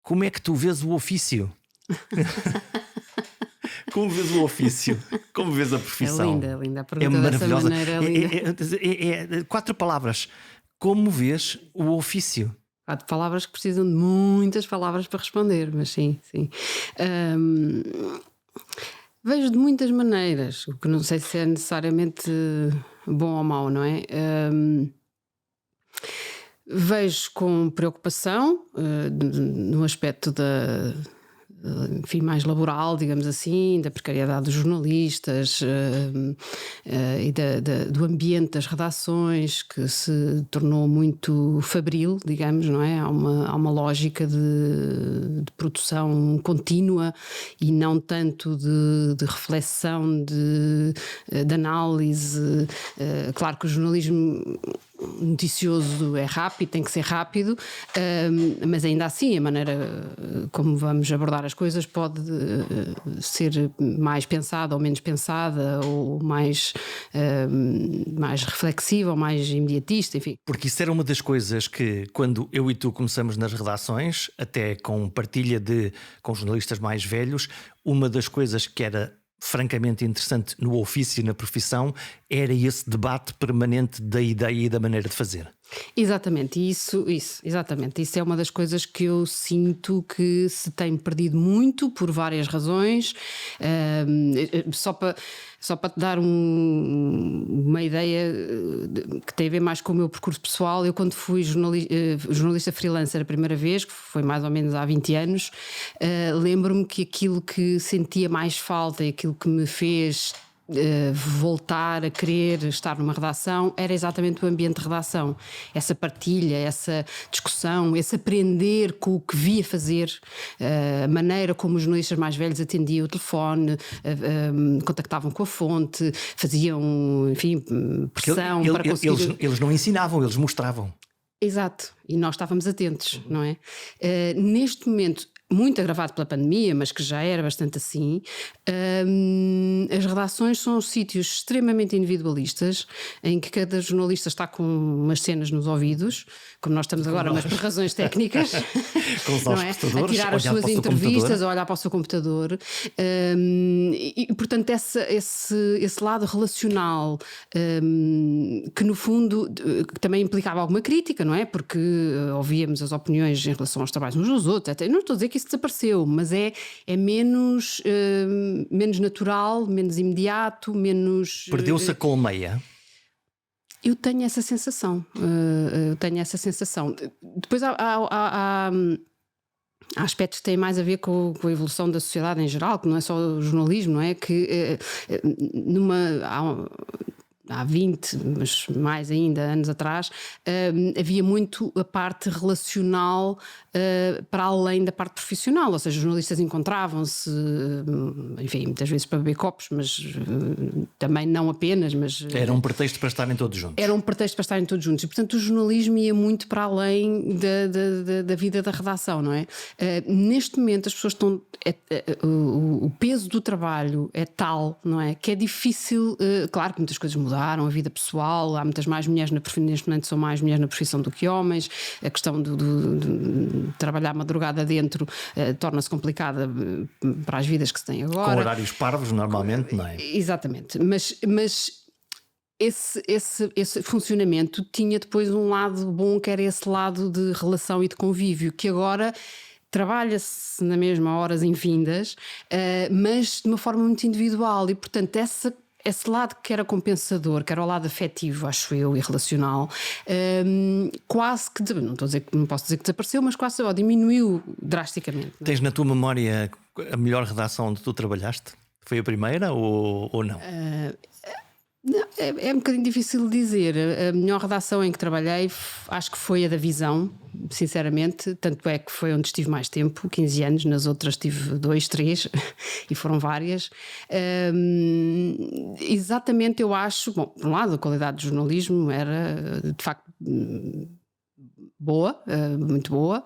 como é que tu vês o ofício? Como vês o ofício? Como vês a profissão? É linda a É pergunta dessa maravilhosa. maneira. É linda. É 4 palavras. Como vês o ofício? Há de palavras que precisam de muitas palavras para responder, mas sim, sim. Ahm, Vejo de muitas maneiras, o que não sei se é necessariamente bom ou mau, não é? Vejo com preocupação, no aspecto enfim, mais laboral, digamos assim, da precariedade dos jornalistas, e do ambiente das redações, que se tornou muito fabril, digamos, não é? Há uma lógica de produção contínua e não tanto de reflexão, de análise. Claro que o jornalismo noticioso é rápido, tem que ser rápido, mas ainda assim a maneira como vamos abordar as coisas pode ser mais pensada ou menos pensada, ou mais reflexiva ou mais imediatista, enfim. Porque isso era uma das coisas que, quando eu e tu começamos nas redações, até com partilha com jornalistas mais velhos, uma das coisas que era francamente interessante no ofício e na profissão era esse debate permanente da ideia e da maneira de fazer. Exatamente, exatamente. Isso é uma das coisas que eu sinto que se tem perdido muito por várias razões. Só para te dar uma ideia que tem a ver mais com o meu percurso pessoal, eu quando fui jornalista freelancer a primeira vez, que foi mais ou menos há 20 anos, lembro-me que aquilo que sentia mais falta e aquilo que me fez voltar a querer estar numa redação era exatamente o ambiente de redação, essa partilha, essa discussão, esse aprender com o que via fazer, a maneira como os jornalistas mais velhos atendiam o telefone, contactavam com a fonte, faziam, enfim, pressão para conseguir... Eles não ensinavam, eles mostravam. Exato, e nós estávamos atentos, não é? Neste momento, muito agravado pela pandemia, mas que já era bastante assim, as redações são sítios extremamente individualistas, em que cada jornalista está com umas cenas nos ouvidos, como nós estamos agora, mas por razões técnicas, com os não é? A tirar as suas entrevistas, a olhar para o seu computador, e portanto esse lado relacional, que no fundo que também implicava alguma crítica, não é? Porque ouvíamos as opiniões em relação aos trabalhos uns dos outros, até, não estou a dizer que isso desapareceu, mas é menos natural, menos imediato, menos... Perdeu-se a colmeia? Eu tenho essa sensação. Depois há aspectos que têm mais a ver com a evolução da sociedade em geral, que não é só o jornalismo, não é? Que há 20, mas mais ainda anos atrás, havia muito a parte relacional para além da parte profissional, ou seja, os jornalistas encontravam-se, enfim, muitas vezes para beber copos, mas também não apenas, mas... Era um pretexto para estarem todos juntos. Era um pretexto para estarem todos juntos e, portanto, o jornalismo ia muito para além da vida da redação, não é? Neste momento as pessoas estão... o peso do trabalho é tal, não é? Que é difícil, claro que muitas coisas mudaram, a vida pessoal, há muitas mais mulheres neste momento são mais mulheres na profissão do que homens, a questão de trabalhar madrugada dentro torna-se complicada para as vidas que se têm agora. Com horários parvos normalmente, não é? Exatamente, mas esse funcionamento tinha depois um lado bom, que era esse lado de relação e de convívio, que agora trabalha-se na mesma horas infindas, mas de uma forma muito individual, e portanto esse lado que era compensador, que era o lado afetivo, acho eu, e relacional, quase que, não posso dizer que desapareceu, mas quase diminuiu drasticamente. Não é? Tens na tua memória a melhor redação onde tu trabalhaste? Foi a primeira ou não? Não, é um bocadinho difícil de dizer. A melhor redação em que trabalhei acho que foi a da Visão, sinceramente, tanto é que foi onde estive mais tempo, 15 anos, nas outras tive 2, 3 e foram várias. Exatamente, eu acho, bom, por um lado a qualidade do jornalismo era de facto boa, muito boa,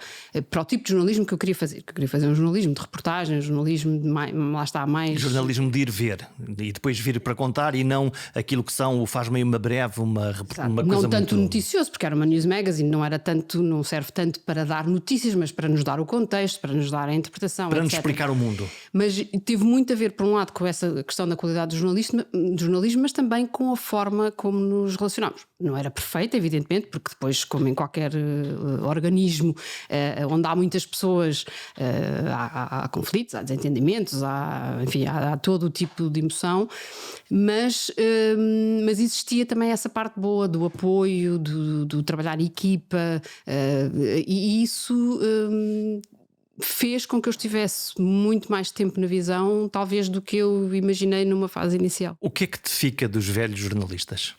para o tipo de jornalismo que eu queria fazer. Que eu queria fazer um jornalismo de reportagem, um jornalismo de lá está, mais... Jornalismo de ir ver e depois vir para contar, e não aquilo que são, faz meio uma breve, uma coisa não tanto muito... noticioso, porque era uma news magazine, não serve tanto para dar notícias, mas para nos dar o contexto, para nos dar a interpretação, para etc. nos explicar o mundo. Mas teve muito a ver, por um lado, com essa questão da qualidade do jornalismo, mas também com a forma como nos relacionamos. Não era perfeita, evidentemente, porque depois, como em qualquer organismo onde há muitas pessoas, há conflitos, há desentendimentos, enfim, há todo o tipo de emoção, mas existia também essa parte boa do apoio, do trabalhar em equipa, e isso fez com que eu estivesse muito mais tempo na visão, talvez, do que eu imaginei numa fase inicial. O que é que te fica dos velhos jornalistas?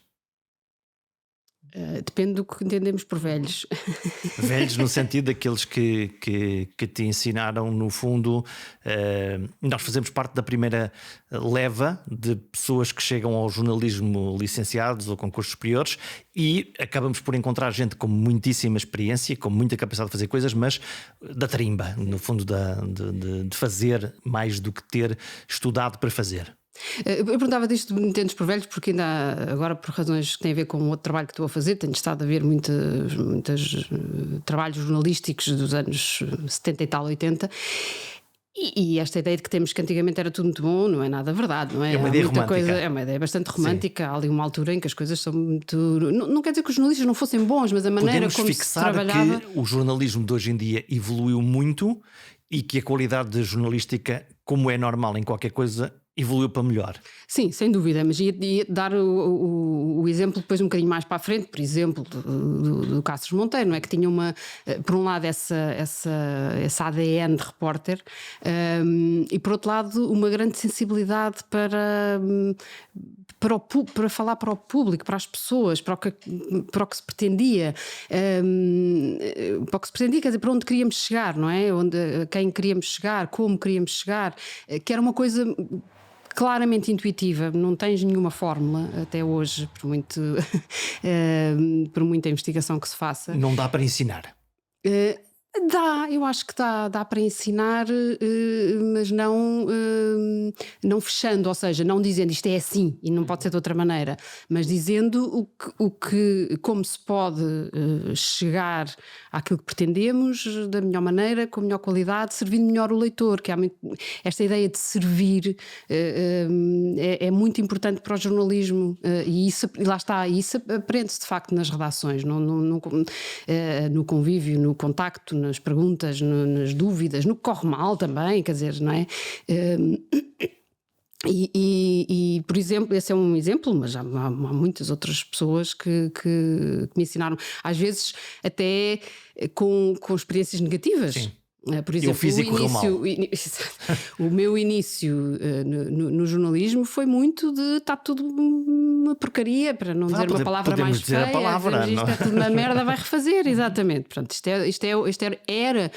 Depende do que entendemos por velhos. Velhos no sentido daqueles que te ensinaram, no fundo. Nós fazemos parte da primeira leva de pessoas que chegam ao jornalismo licenciados ou com cursos superiores, e acabamos por encontrar gente com muitíssima experiência, com muita capacidade de fazer coisas, mas da tarimba, no fundo, de fazer mais do que ter estudado para fazer. Eu perguntava disto de entendes por velhos, porque ainda agora, por razões que têm a ver com outro trabalho que estou a fazer, tenho estado a ver muitos trabalhos jornalísticos dos anos 70 e tal, 80. E esta ideia de que temos que antigamente era tudo muito bom não é nada verdade, não é? É uma ideia muita romântica. É uma ideia bastante romântica. Sim. Há ali uma altura em que as coisas são muito. Não quer dizer que os jornalistas não fossem bons, mas a maneira Podemos como fixar se trabalhava. que o jornalismo de hoje em dia evoluiu muito e que a qualidade da jornalística, como é normal em qualquer coisa, evoluiu para melhor. Sim, sem dúvida, mas ia dar o exemplo depois um bocadinho mais para a frente, por exemplo, do Cáceres Monteiro, não é? Que tinha por um lado essa ADN de repórter, e por outro lado uma grande sensibilidade para falar para o público, para as pessoas, para o que se pretendia, quer dizer, para onde queríamos chegar, não é? A quem queríamos chegar, como queríamos chegar, que era uma coisa claramente intuitiva, não tens nenhuma fórmula até hoje, por muita investigação que se faça. Não dá para ensinar. Eu acho que dá para ensinar, mas não fechando, ou seja, não dizendo isto é assim e não pode ser de outra maneira, mas dizendo como se pode chegar àquilo que pretendemos da melhor maneira, com a melhor qualidade, servindo melhor o leitor, que esta ideia de servir é muito importante para o jornalismo, e lá está, isso aprende-se de facto nas redações, no convívio, no contacto, nas perguntas, nas dúvidas, no que corre mal também, quer dizer, não é? Por exemplo, esse é um exemplo, mas há muitas outras pessoas que me ensinaram, às vezes até com experiências negativas. Sim. Por exemplo, o meu início no jornalismo foi muito de está tudo uma porcaria, para não dizer uma palavra mais feia, isto é tudo uma merda, vai refazer, exatamente. Portanto, isto era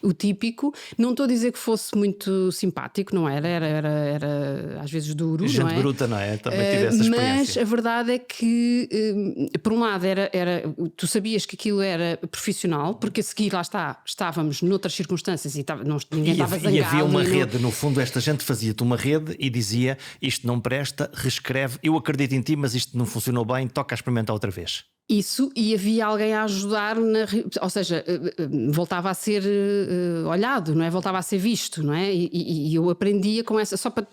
o típico. Não estou a dizer que fosse muito simpático, não era às vezes duro, gente não é? Bruta, não é? Também tive essa experiência. Mas a verdade é que, por um lado, tu sabias que aquilo era profissional, porque a seguir lá estávamos noutras circunstâncias e ninguém estava zangado. E havia uma rede, no fundo, esta gente fazia-te uma rede e dizia isto não presta, reescreve, eu acredito em ti, mas isto não funcionou bem, toca a experimentar outra vez. Isso, e havia alguém a ajudar, ou seja, voltava a ser olhado, não é? Voltava a ser visto, não é? E eu aprendia com essa, só para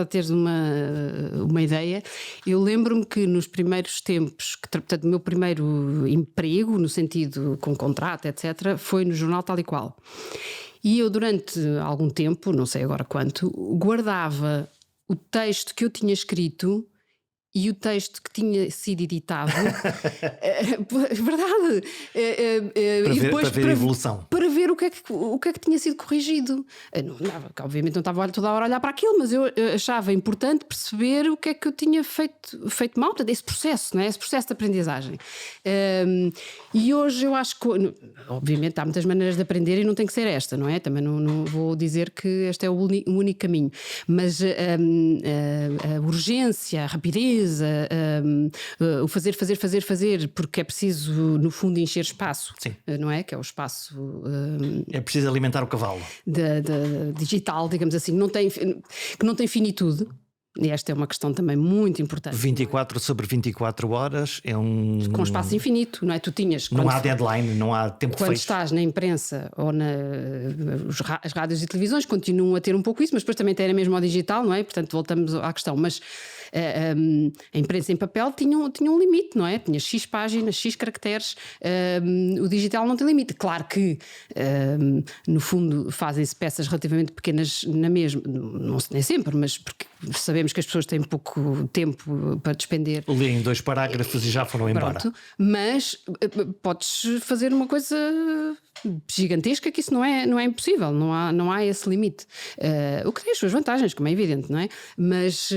teres uma ideia, eu lembro-me que nos primeiros tempos, portanto, o meu primeiro emprego, no sentido com contrato, etc., foi no jornal Tal e Qual. E eu, durante algum tempo, não sei agora quanto, guardava o texto que eu tinha escrito e o texto que tinha sido editado. Verdade. Para ver a evolução. Para ver o que é que tinha sido corrigido. Obviamente não estava toda a hora a olhar para aquilo, mas eu achava importante perceber o que é que eu tinha feito mal. Portanto, esse processo, não é? Esse processo de aprendizagem. E hoje eu acho que, obviamente, há muitas maneiras de aprender e não tem que ser esta, não é? Também não vou dizer que este é o único caminho. Mas a urgência, a rapidez, rotinhas, o fazer, porque é preciso, no fundo, encher espaço, Sim. Não é? Que é o espaço É preciso alimentar o cavalo. da digital, digamos assim, que não tem finitude. E esta é uma questão também muito importante. 24 sobre 24 horas é Com espaço infinito, não é? Tu tinhas. Não há deadline, não há tempo de Quando fecho. estás na imprensa ou as rádios e televisões continuam a ter um pouco isso, mas depois também tem mesmo ao digital, não é? Portanto, voltamos à questão. Mas a imprensa em papel tinha um limite, não é? Tinha X páginas, X caracteres. O digital não tem limite. Claro que, no fundo, fazem-se peças relativamente pequenas na mesma, não nem sempre, mas porque sabemos que as pessoas têm pouco tempo para despender. Leem 2 parágrafos e já foram embora. Pronto, mas podes fazer uma coisa gigantesca, que isso não é impossível, não há esse limite. O que tem as suas vantagens, como é evidente, não é? Mas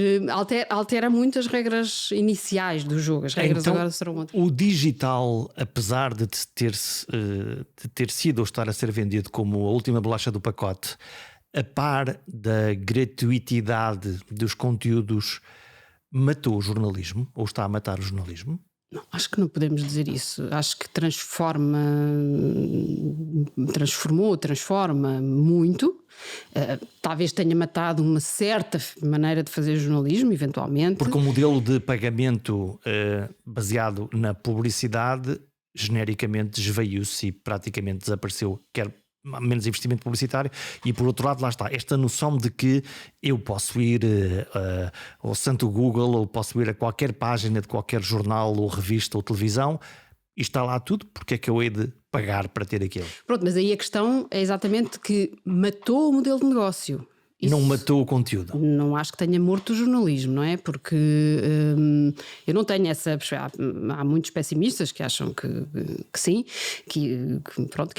altera muito as regras iniciais do jogo. As regras então, agora serão outras. O digital, apesar de ter sido ou estar a ser vendido como a última bolacha do pacote, a par da gratuitidade dos conteúdos, matou o jornalismo ou está a matar o jornalismo? Não, acho que não podemos dizer isso. Acho que transforma muito. Talvez tenha matado uma certa maneira de fazer jornalismo, eventualmente. Porque o modelo de pagamento baseado na publicidade genericamente esvaiu-se e praticamente desapareceu, quer menos investimento publicitário, e por outro lado lá está esta noção de que eu posso ir ao santo Google, ou posso ir a qualquer página de qualquer jornal ou revista ou televisão e está lá tudo, porque é que eu hei de pagar para ter aquilo? Pronto, mas aí a questão é exatamente que matou o modelo de negócio. Não matou o conteúdo. Não acho que tenha morto o jornalismo, não é? Porque eu não tenho essa. Há muitos pessimistas que acham que sim, que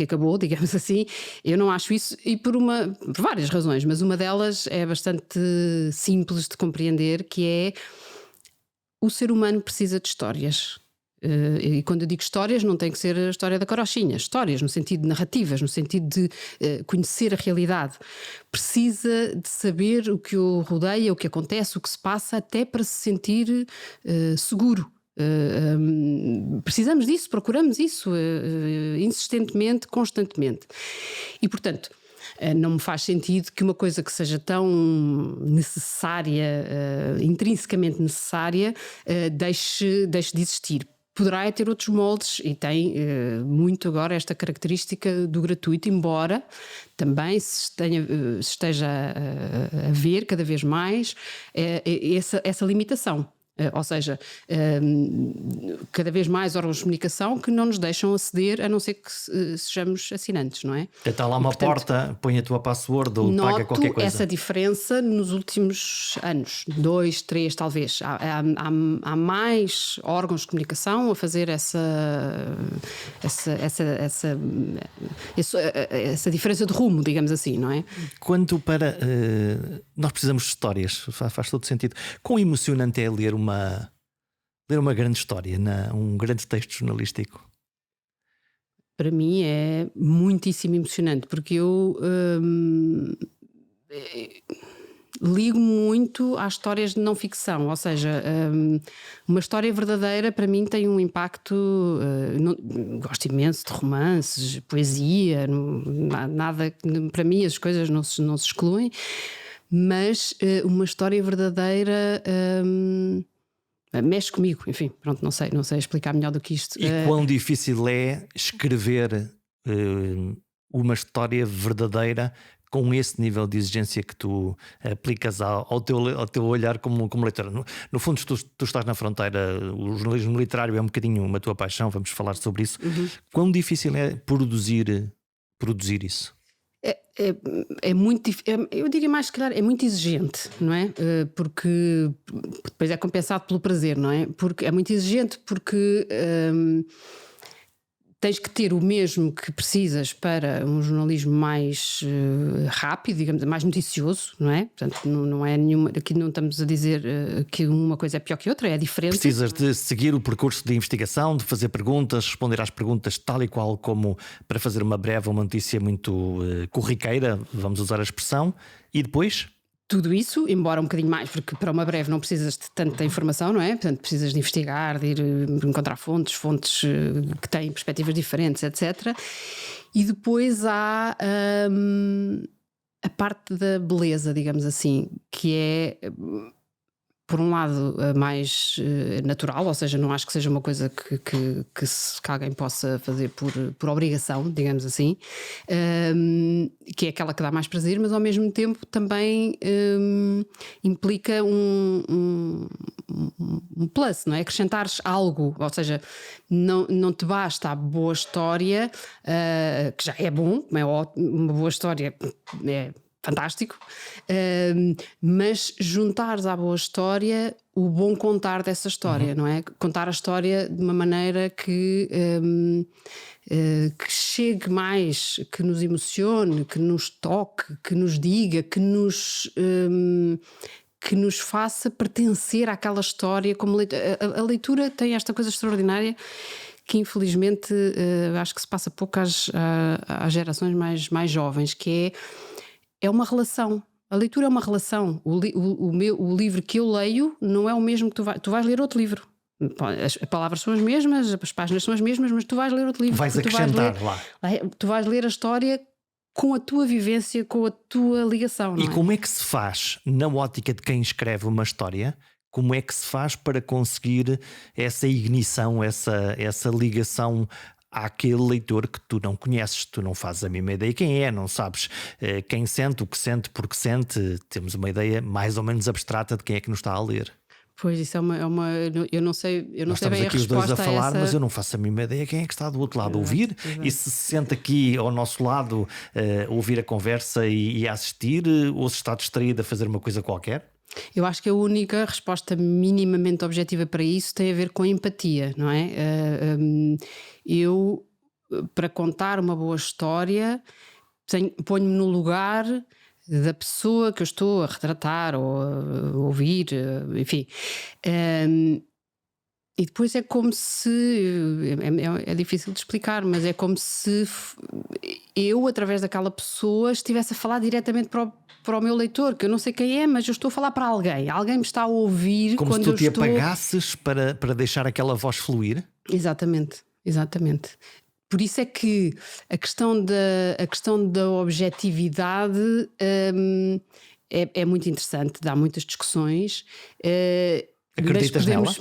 acabou, digamos assim. Eu não acho isso, e por várias razões, mas uma delas é bastante simples de compreender, que é: o ser humano precisa de histórias. E quando eu digo histórias, não tem que ser a história da carochinha. Histórias no sentido de narrativas, no sentido de conhecer a realidade. Precisa de saber o que o rodeia, o que acontece, o que se passa, até para se sentir seguro. Precisamos disso, procuramos isso insistentemente, constantemente. E, portanto, não me faz sentido que uma coisa que seja tão necessária, intrinsecamente necessária, deixe de existir. Poderá ter outros moldes, e tem muito agora esta característica do gratuito, embora também se esteja a ver cada vez mais essa limitação. Ou seja, cada vez mais órgãos de comunicação que não nos deixam aceder, a não ser que sejamos assinantes, não é? Está lá uma porta, põe a tua password ou paga qualquer coisa. Noto essa diferença nos últimos anos, 2, 3 talvez. Há mais órgãos de comunicação a fazer essa diferença de rumo, digamos assim, não é? Quanto para... nós precisamos de histórias, faz todo sentido. Quão emocionante é ler uma grande história, um grande texto jornalístico? Para mim é muitíssimo emocionante, porque eu ligo muito às histórias de não ficção, ou seja, uma história verdadeira para mim tem um impacto. Gosto imenso de romances, poesia, nada, para mim as coisas não se excluem, mas uma história verdadeira mexe comigo, enfim, pronto, não sei explicar melhor do que isto. E quão difícil é escrever uma história verdadeira com esse nível de exigência que tu aplicas ao teu olhar como leitor? No fundo, tu estás na fronteira, o jornalismo literário é um bocadinho uma tua paixão, vamos falar sobre isso. Uhum. Quão difícil é produzir isso? É muito difícil, eu diria mais, se calhar, é muito exigente, não é? Porque depois é compensado pelo prazer, não é? Porque é muito exigente, porque tens que ter o mesmo que precisas para um jornalismo mais rápido, digamos, mais noticioso, não é? Portanto, não é nenhuma. Aqui não estamos a dizer que uma coisa é pior que outra, é diferente. Precisas de seguir o percurso de investigação, de fazer perguntas, responder às perguntas tal e qual como para fazer uma breve, uma notícia muito corriqueira, vamos usar a expressão, e depois Tudo isso, embora um bocadinho mais, porque para uma breve não precisas de tanta informação, não é? Portanto, precisas de investigar, de ir encontrar fontes que têm perspectivas diferentes, etc. E depois há a parte da beleza, digamos assim, que é, por um lado, mais natural, ou seja, não acho que seja uma coisa que alguém possa fazer por obrigação, digamos assim, que é aquela que dá mais prazer, mas ao mesmo tempo também implica um plus, não é? Acrescentares algo, ou seja, não te basta a boa história, que já é bom, uma boa história é fantástico, mas juntares à boa história o bom contar dessa história, não é? Contar a história de uma maneira que chegue mais, que nos emocione, que nos toque, que nos diga, que nos faça pertencer àquela história. Como a leitura tem esta coisa extraordinária que infelizmente acho que se passa pouco às gerações mais jovens, que é uma relação. A leitura é uma relação. O livro que eu leio não é o mesmo que tu vais ler outro livro. As palavras são as mesmas, as páginas são as mesmas, mas tu vais ler outro livro. Vais acrescentar lá. Tu vais ler a história com a tua vivência, com a tua ligação. E como é que se faz, na ótica de quem escreve uma história, como é que se faz para conseguir essa ignição, essa ligação àquele leitor que tu não conheces, tu não fazes a mesma ideia quem é, não sabes quem sente, o que sente, porque sente, temos uma ideia mais ou menos abstrata de quem é que nos está a ler. Pois, isso é uma eu não sei bem a resposta. Nós estamos aqui os dois a falar, essa... mas eu não faço a mínima ideia quem é que está do outro lado a ouvir. Exato. E se sente aqui ao nosso lado a ouvir a conversa e a assistir, ou se está distraído a fazer uma coisa qualquer. Eu acho que a única resposta minimamente objetiva para isso tem a ver com empatia, não é? Eu, para contar uma boa história, ponho-me no lugar da pessoa que eu estou a retratar ou a ouvir, enfim. E depois é como se... É difícil de explicar, mas é como se eu, através daquela pessoa, estivesse a falar diretamente para o meu leitor, que eu não sei quem é, mas eu estou a falar para alguém. Alguém me está a ouvir como quando se tu te estou... apagasses para deixar aquela voz fluir. Exatamente. Por isso é que a questão da objetividade é muito interessante, dá muitas discussões. Acreditas nela?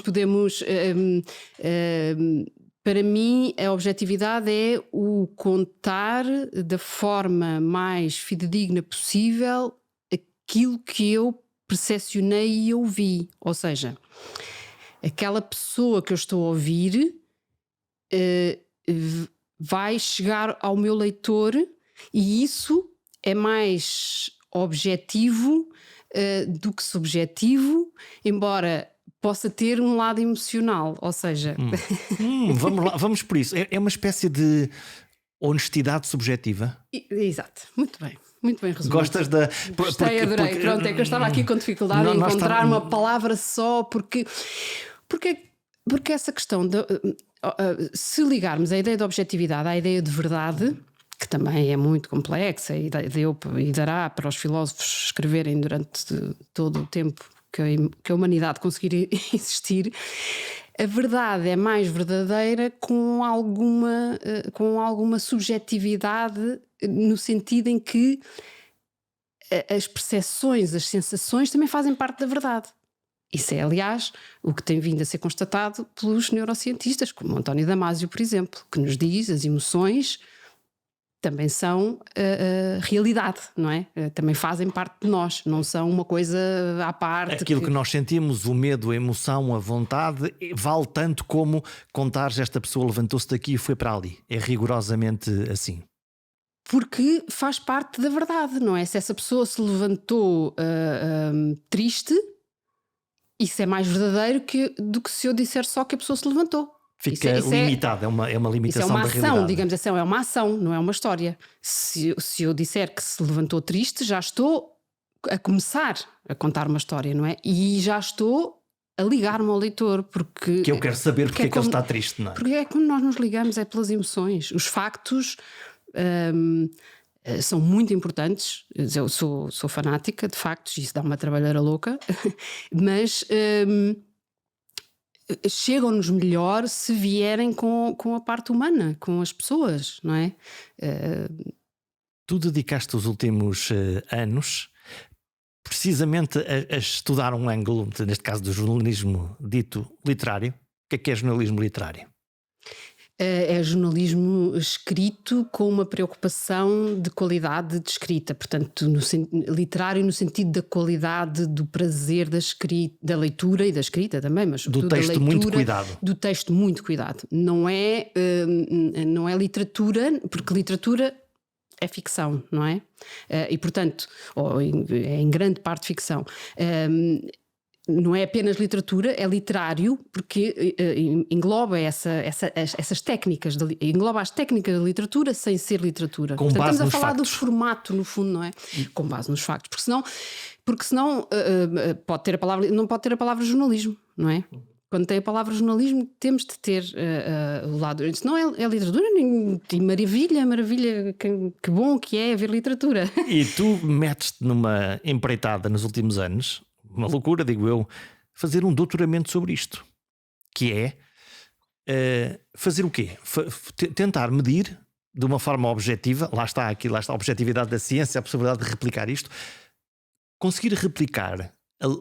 Para mim, a objetividade é o contar da forma mais fidedigna possível aquilo que eu percepcionei e ouvi. Ou seja, aquela pessoa que eu estou a ouvir vai chegar ao meu leitor, e isso é mais objetivo do que subjetivo, embora possa ter um lado emocional, ou seja... Vamos lá, vamos por isso. É uma espécie de honestidade subjetiva. Exato, muito bem resumido. Gostas da... Gostei, adorei. Pronto, é que eu estava aqui com dificuldade em encontrar uma palavra só, porque essa questão de... se ligarmos a ideia de objetividade à ideia de verdade, que também é muito complexa e dará para os filósofos escreverem durante todo o tempo que a humanidade conseguir existir, a verdade é mais verdadeira com alguma subjetividade, no sentido em que as percepções, as sensações também fazem parte da verdade. Isso é, aliás, o que tem vindo a ser constatado pelos neurocientistas, como António Damasio, por exemplo, que nos diz as emoções também são realidade, não é? Também fazem parte de nós, não são uma coisa à parte. Aquilo que nós sentimos, o medo, a emoção, a vontade, vale tanto como contares esta pessoa levantou-se daqui e foi para ali. É rigorosamente assim. Porque faz parte da verdade, não é? Se essa pessoa se levantou triste, isso é mais verdadeiro do que se eu disser só que a pessoa se levantou. Fica limitado, é uma limitação da realidade. Isso é uma ação, digamos assim, é uma ação, não é uma história. Se eu disser que se levantou triste, já estou a começar a contar uma história, não é? E já estou a ligar-me ao leitor, porque... Que eu quero saber porque é que ele está triste, não é? Porque é como nós nos ligamos, é pelas emoções. Os factos são muito importantes. Eu sou fanática de factos, isso dá uma trabalheira louca, mas chegam-nos melhor se vierem com a parte humana, com as pessoas, não é? Tu dedicaste os últimos anos precisamente a estudar um ângulo, neste caso do jornalismo dito literário. O que é jornalismo literário? É jornalismo escrito com uma preocupação de qualidade de escrita, portanto, literário no sentido da qualidade, do prazer da leitura e da escrita também, mas do texto da leitura, muito cuidado. Do texto muito cuidado. Não é literatura, porque literatura é ficção, não é? E portanto, é em grande parte ficção. Não é apenas literatura, é literário, porque engloba essas técnicas, engloba as técnicas da literatura sem ser literatura. Com Portanto, base estamos a falar factos. do formato, no fundo, não é? Com base nos factos, porque senão pode ter a palavra, não pode ter a palavra jornalismo, não é? Quando tem a palavra jornalismo, temos de ter o lado. Isso não é literatura, e maravilha, que bom que é ver literatura. E tu metes-te numa empreitada nos últimos anos, uma loucura, digo eu, fazer um doutoramento sobre isto, que é fazer o quê? Tentar medir de uma forma objetiva, lá está a objetividade da ciência, a possibilidade de replicar isto, conseguir replicar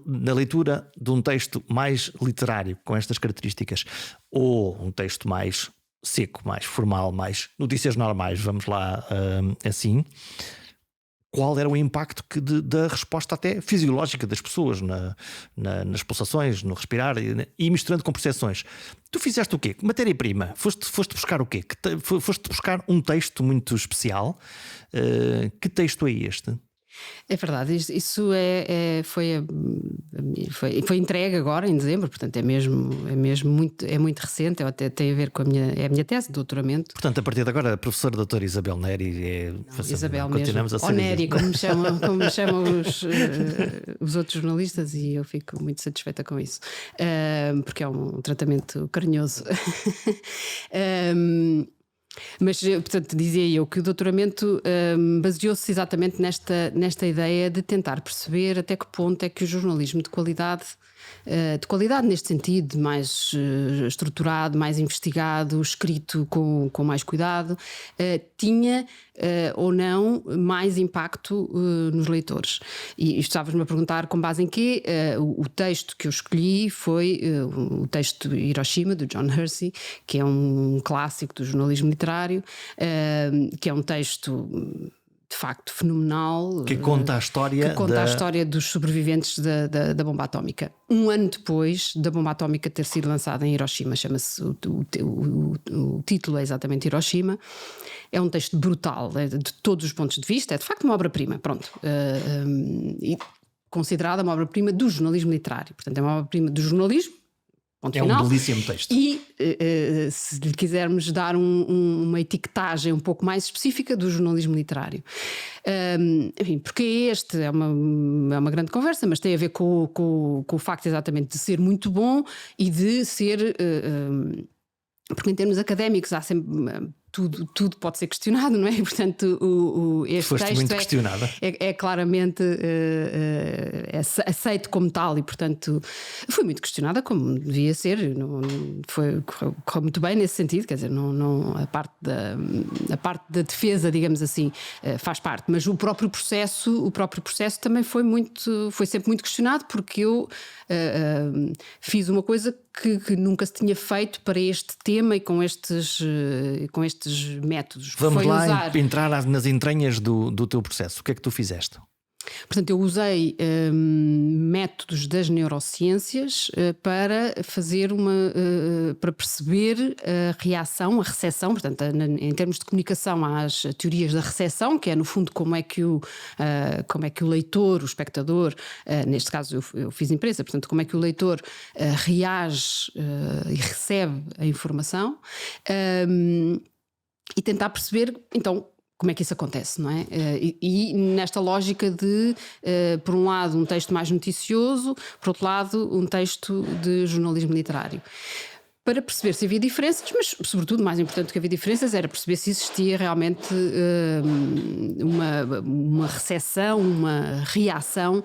na leitura de um texto mais literário com estas características, ou um texto mais seco, mais formal, mais notícias normais, vamos lá assim, qual era o impacto da resposta até fisiológica das pessoas nas pulsações, no respirar e misturando com percepções. Tu fizeste o quê? Matéria-prima? Foste buscar o quê? Foste buscar um texto muito especial. Que texto é este? É verdade, isso foi entregue agora em dezembro, portanto é mesmo muito recente, até tem a ver com a minha tese de doutoramento. Portanto, a partir de agora, a professora doutora Isabel Neri Isabel continuamos mesmo, a ser Neri, como me chamam os outros jornalistas, e eu fico muito satisfeita com isso, porque é um tratamento carinhoso. Mas, portanto, dizia eu que o doutoramento baseou-se exatamente nesta ideia de tentar perceber até que ponto é que o jornalismo de qualidade neste sentido, mais estruturado, mais investigado, escrito com mais cuidado, tinha ou não mais impacto nos leitores. E estavas-me a perguntar com base em quê? O texto que eu escolhi foi o texto Hiroshima, do John Hersey, que é um clássico do jornalismo literário, que é um texto de facto fenomenal, que conta a história dos sobreviventes da bomba atómica. Um ano depois da bomba atómica ter sido lançada em Hiroshima, chama-se o título é exatamente Hiroshima. É um texto brutal, de todos os pontos de vista, é de facto uma obra-prima, pronto. E considerada uma obra-prima do jornalismo literário. Portanto, é uma obra-prima do jornalismo. É um belíssimo texto. E se lhe quisermos dar uma etiquetagem um pouco mais específica do jornalismo literário. Enfim, porque este é uma grande conversa, mas tem a ver com o facto exatamente de ser muito bom e de ser. Porque em termos académicos há sempre. Tudo pode ser questionado, não é? E, portanto, este Foste texto muito questionada. É claramente aceito como tal e, portanto, foi muito questionada como devia ser. Correu muito bem nesse sentido, quer dizer, a parte da defesa, digamos assim, faz parte, mas o próprio processo também foi sempre muito questionado, porque eu fiz uma coisa que nunca se tinha feito para este tema e com estes métodos. Vamos lá entrar nas entranhas do teu processo. O que é que tu fizeste? Portanto, eu usei métodos das neurociências para fazer para perceber a reação, a recepção, portanto, em termos de comunicação, às teorias da recepção, que é no fundo como é que o leitor, o espectador, neste caso eu fiz imprensa, portanto, como é que o leitor reage e recebe a informação, e tentar perceber, então, como é que isso acontece, não é? E nesta lógica de, por um lado, um texto mais noticioso, por outro lado, um texto de jornalismo literário. para perceber se havia diferenças, mas sobretudo mais importante do que havia diferenças era perceber se existia realmente uma recepção, uma reação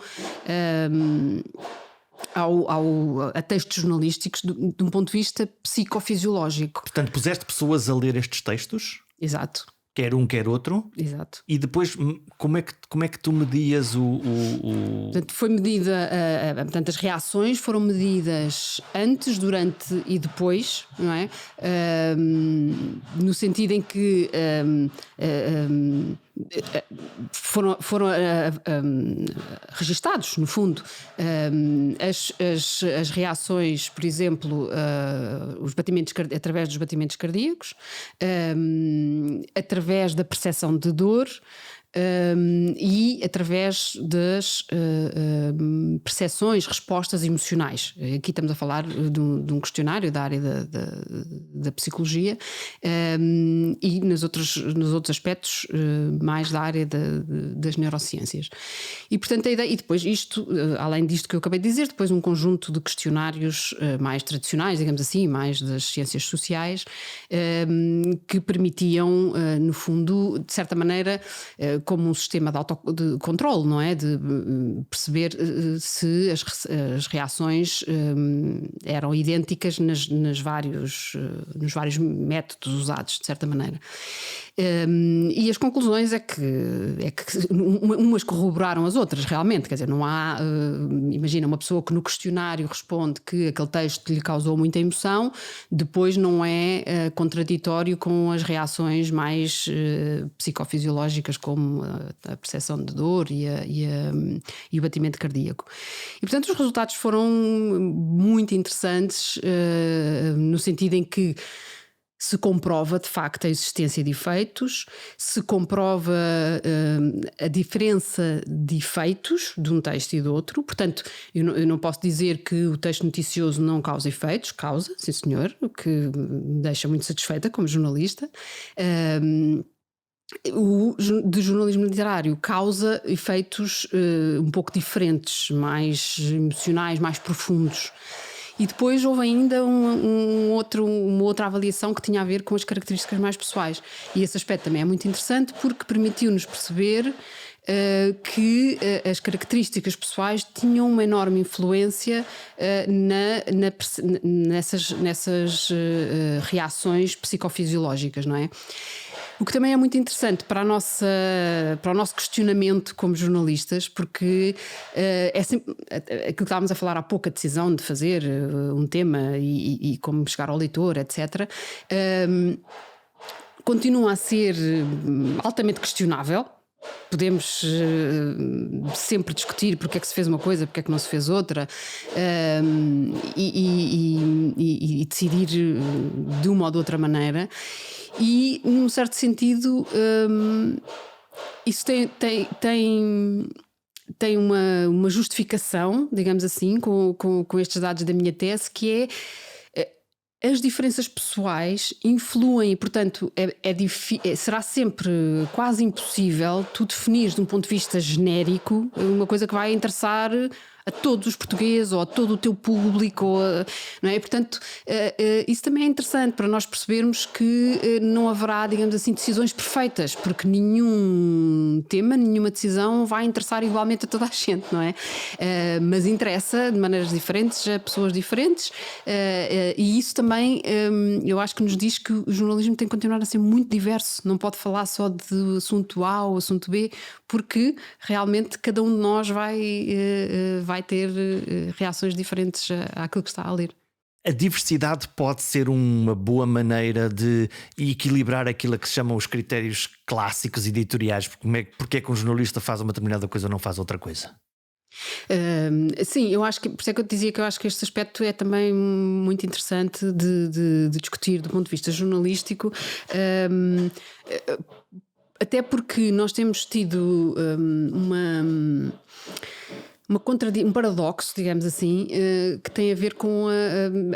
a textos jornalísticos de um ponto de vista psicofisiológico. Portanto, puseste pessoas a ler estes textos? Exato. Quer um, quer outro. Exato. E depois, como é que tu medias Portanto, foi medida, portanto, as reações foram medidas antes, durante e depois, não é? No sentido em que foram registados, no fundo, as reações, por exemplo, os batimentos através dos batimentos cardíacos, através da percepção de dor. E através das percepções, respostas emocionais. Aqui estamos a falar de um questionário da área da psicologia e nos outros aspectos mais da área das neurociências. E portanto a ideia, e depois isto, além disto que eu acabei de dizer, depois um conjunto de questionários mais tradicionais, digamos assim, mais das ciências sociais, que permitiam, no fundo, de certa maneira, como um sistema de controle, não é? De perceber se as reações eram idênticas nos vários métodos usados, de certa maneira. E as conclusões é que umas corroboraram as outras, realmente. Quer dizer, não há. Imagina, uma pessoa que no questionário responde que aquele texto lhe causou muita emoção, depois não é contraditório com as reações mais psicofisiológicas, como a percepção de dor e o batimento cardíaco. E portanto os resultados foram muito interessantes, no sentido em que se comprova de facto a existência de efeitos, se comprova a diferença de efeitos de um texto e do outro. Portanto, eu não posso dizer que o texto noticioso não causa efeitos, causa, sim senhor, o que me deixa muito satisfeita como jornalista. O de jornalismo literário causa efeitos um pouco diferentes, mais emocionais, mais profundos. E depois houve ainda uma outra avaliação que tinha a ver com as características mais pessoais. E esse aspecto também é muito interessante porque permitiu-nos perceber que as características pessoais tinham uma enorme influência nessas reações psicofisiológicas, não é? O que também é muito interessante para o nosso questionamento como jornalistas, porque é sempre aquilo que estávamos a falar há pouco, a decisão de fazer um tema e como chegar ao leitor, etc., continua a ser altamente questionável. Podemos sempre discutir porque é que se fez uma coisa, porque é que não se fez outra, e decidir de uma ou de outra maneira. E, num certo sentido, isso tem uma justificação, digamos assim, com estes dados da minha tese, que é as diferenças pessoais influem e, portanto, será sempre quase impossível tu definires de um ponto de vista genérico uma coisa que vai interessar a todos os portugueses ou a todo o teu público, não é? Portanto, isso também é interessante para nós percebermos que não haverá, digamos assim, decisões perfeitas, porque nenhum tema, nenhuma decisão vai interessar igualmente a toda a gente, não é? Mas interessa de maneiras diferentes a pessoas diferentes, e isso também eu acho que nos diz que o jornalismo tem que continuar a ser muito diverso, não pode falar só de assunto A ou assunto B, porque realmente cada um de nós vai ter reações diferentes àquilo que está a ler. A diversidade pode ser uma boa maneira de equilibrar aquilo que se chamam os critérios clássicos editoriais, porque é que um jornalista faz uma determinada coisa ou não faz outra coisa? Sim, eu acho que, por isso é que eu te dizia que eu acho que este aspecto é também muito interessante de discutir do ponto de vista jornalístico, até porque nós temos tido um paradoxo, digamos assim, que tem a ver com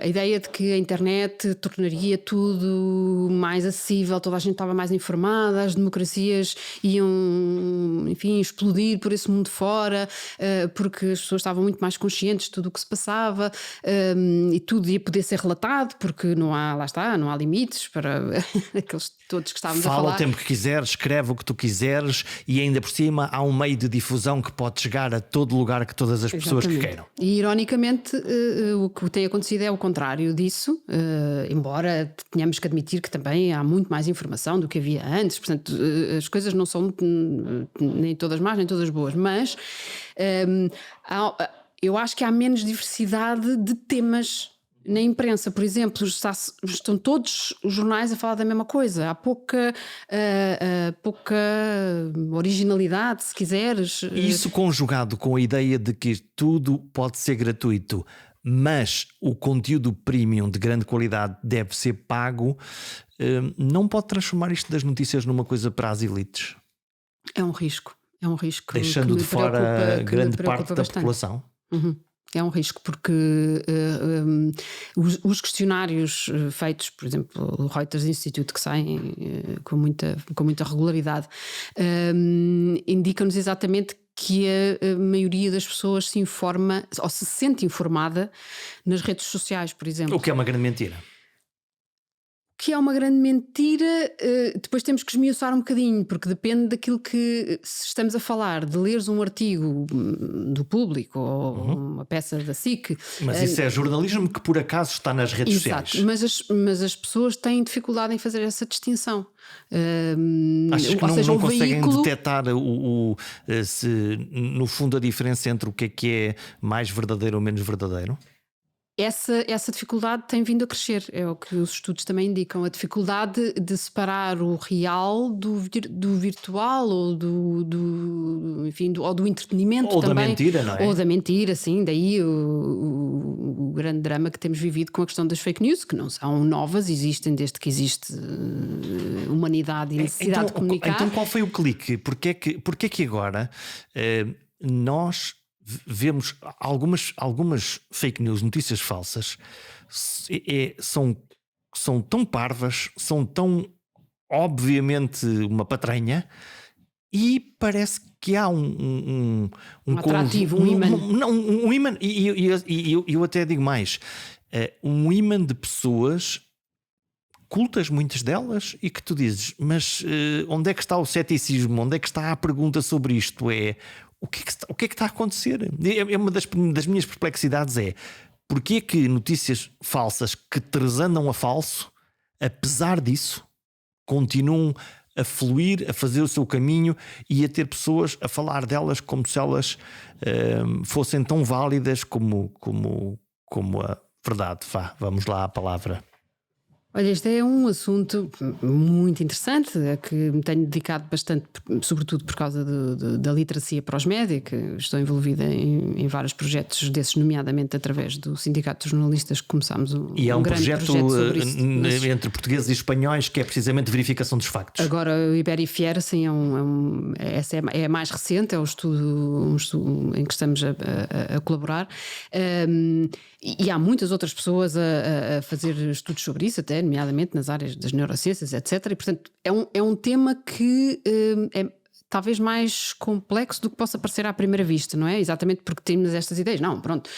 a ideia de que a internet tornaria tudo mais acessível, toda a gente estava mais informada, as democracias iam, enfim, explodir por esse mundo fora, porque as pessoas estavam muito mais conscientes de tudo o que se passava, e tudo ia poder ser relatado, porque não há, lá está, não há limites para aqueles todos que estávamos a falar. Fala o tempo que quiseres, escreve o que tu quiseres, e ainda por cima há um meio de difusão que pode chegar a todo lugar, que todas as pessoas que queiram. E ironicamente o que tem acontecido é o contrário disso, embora tenhamos que admitir que também há muito mais informação do que havia antes, portanto as coisas não são nem todas más nem todas boas, mas eu acho que há menos diversidade de temas na imprensa, por exemplo. Estão todos os jornais a falar da mesma coisa. Há pouca originalidade, se quiseres. Isso conjugado com a ideia de que tudo pode ser gratuito, mas o conteúdo premium de grande qualidade deve ser pago, não pode transformar isto das notícias numa coisa para as elites. É um risco. Deixando de fora grande parte da população. Uhum. É um risco porque os questionários feitos, por exemplo, o Reuters Institute, que saem com muita regularidade, indicam-nos exatamente que a maioria das pessoas se informa ou se sente informada nas redes sociais, por exemplo. O que é uma grande mentira. Que é uma grande mentira, depois temos que esmiuçar um bocadinho, porque depende daquilo que, se estamos a falar de leres um artigo do Público ou uma peça da SIC. Mas isso é jornalismo que por acaso está nas redes exato, sociais. mas as pessoas têm dificuldade em fazer essa distinção. Achas que não conseguem detectar se, no fundo, a diferença entre o que é mais verdadeiro ou menos verdadeiro? Essa dificuldade tem vindo a crescer, é o que os estudos também indicam, a dificuldade de separar o real do virtual ou ou do entretenimento ou também. Da mentira, não é? Ou da mentira, sim, daí o grande drama que temos vivido com a questão das fake news, que não são novas, existem desde que existe humanidade e necessidade de comunicar. Então qual foi o clique? Porquê que agora nós vemos algumas fake news, notícias falsas, são tão parvas, são tão obviamente uma patranha, e parece que há um atrativo, um imã. Um imã, e eu até digo mais, um imã de pessoas cultas, muitas delas, e que tu dizes, mas onde é que está o ceticismo? Onde é que está a pergunta sobre isto? O que é que está a acontecer? Uma das minhas perplexidades é porque é que notícias falsas que transandam a falso, apesar disso, continuam a fluir, a fazer o seu caminho e a ter pessoas a falar delas como se elas fossem tão válidas como a verdade. Vamos lá à palavra. Olha, este é um assunto muito interessante, a que me tenho dedicado bastante, sobretudo por causa da literacia para os média, que estou envolvida em vários projetos desses, nomeadamente através do Sindicato dos Jornalistas, que começámos e é um grande projeto sobre isso, entre portugueses e espanhóis, que é precisamente verificação dos factos. Agora o Iberifier, sim, essa é a mais recente, é um estudo em que estamos a colaborar. E há muitas outras pessoas a fazer estudos sobre isso, até nomeadamente nas áreas das neurociências, etc. E, portanto, é um tema que é talvez mais complexo do que possa parecer à primeira vista, não é? Exatamente porque temos estas ideias. Não, pronto.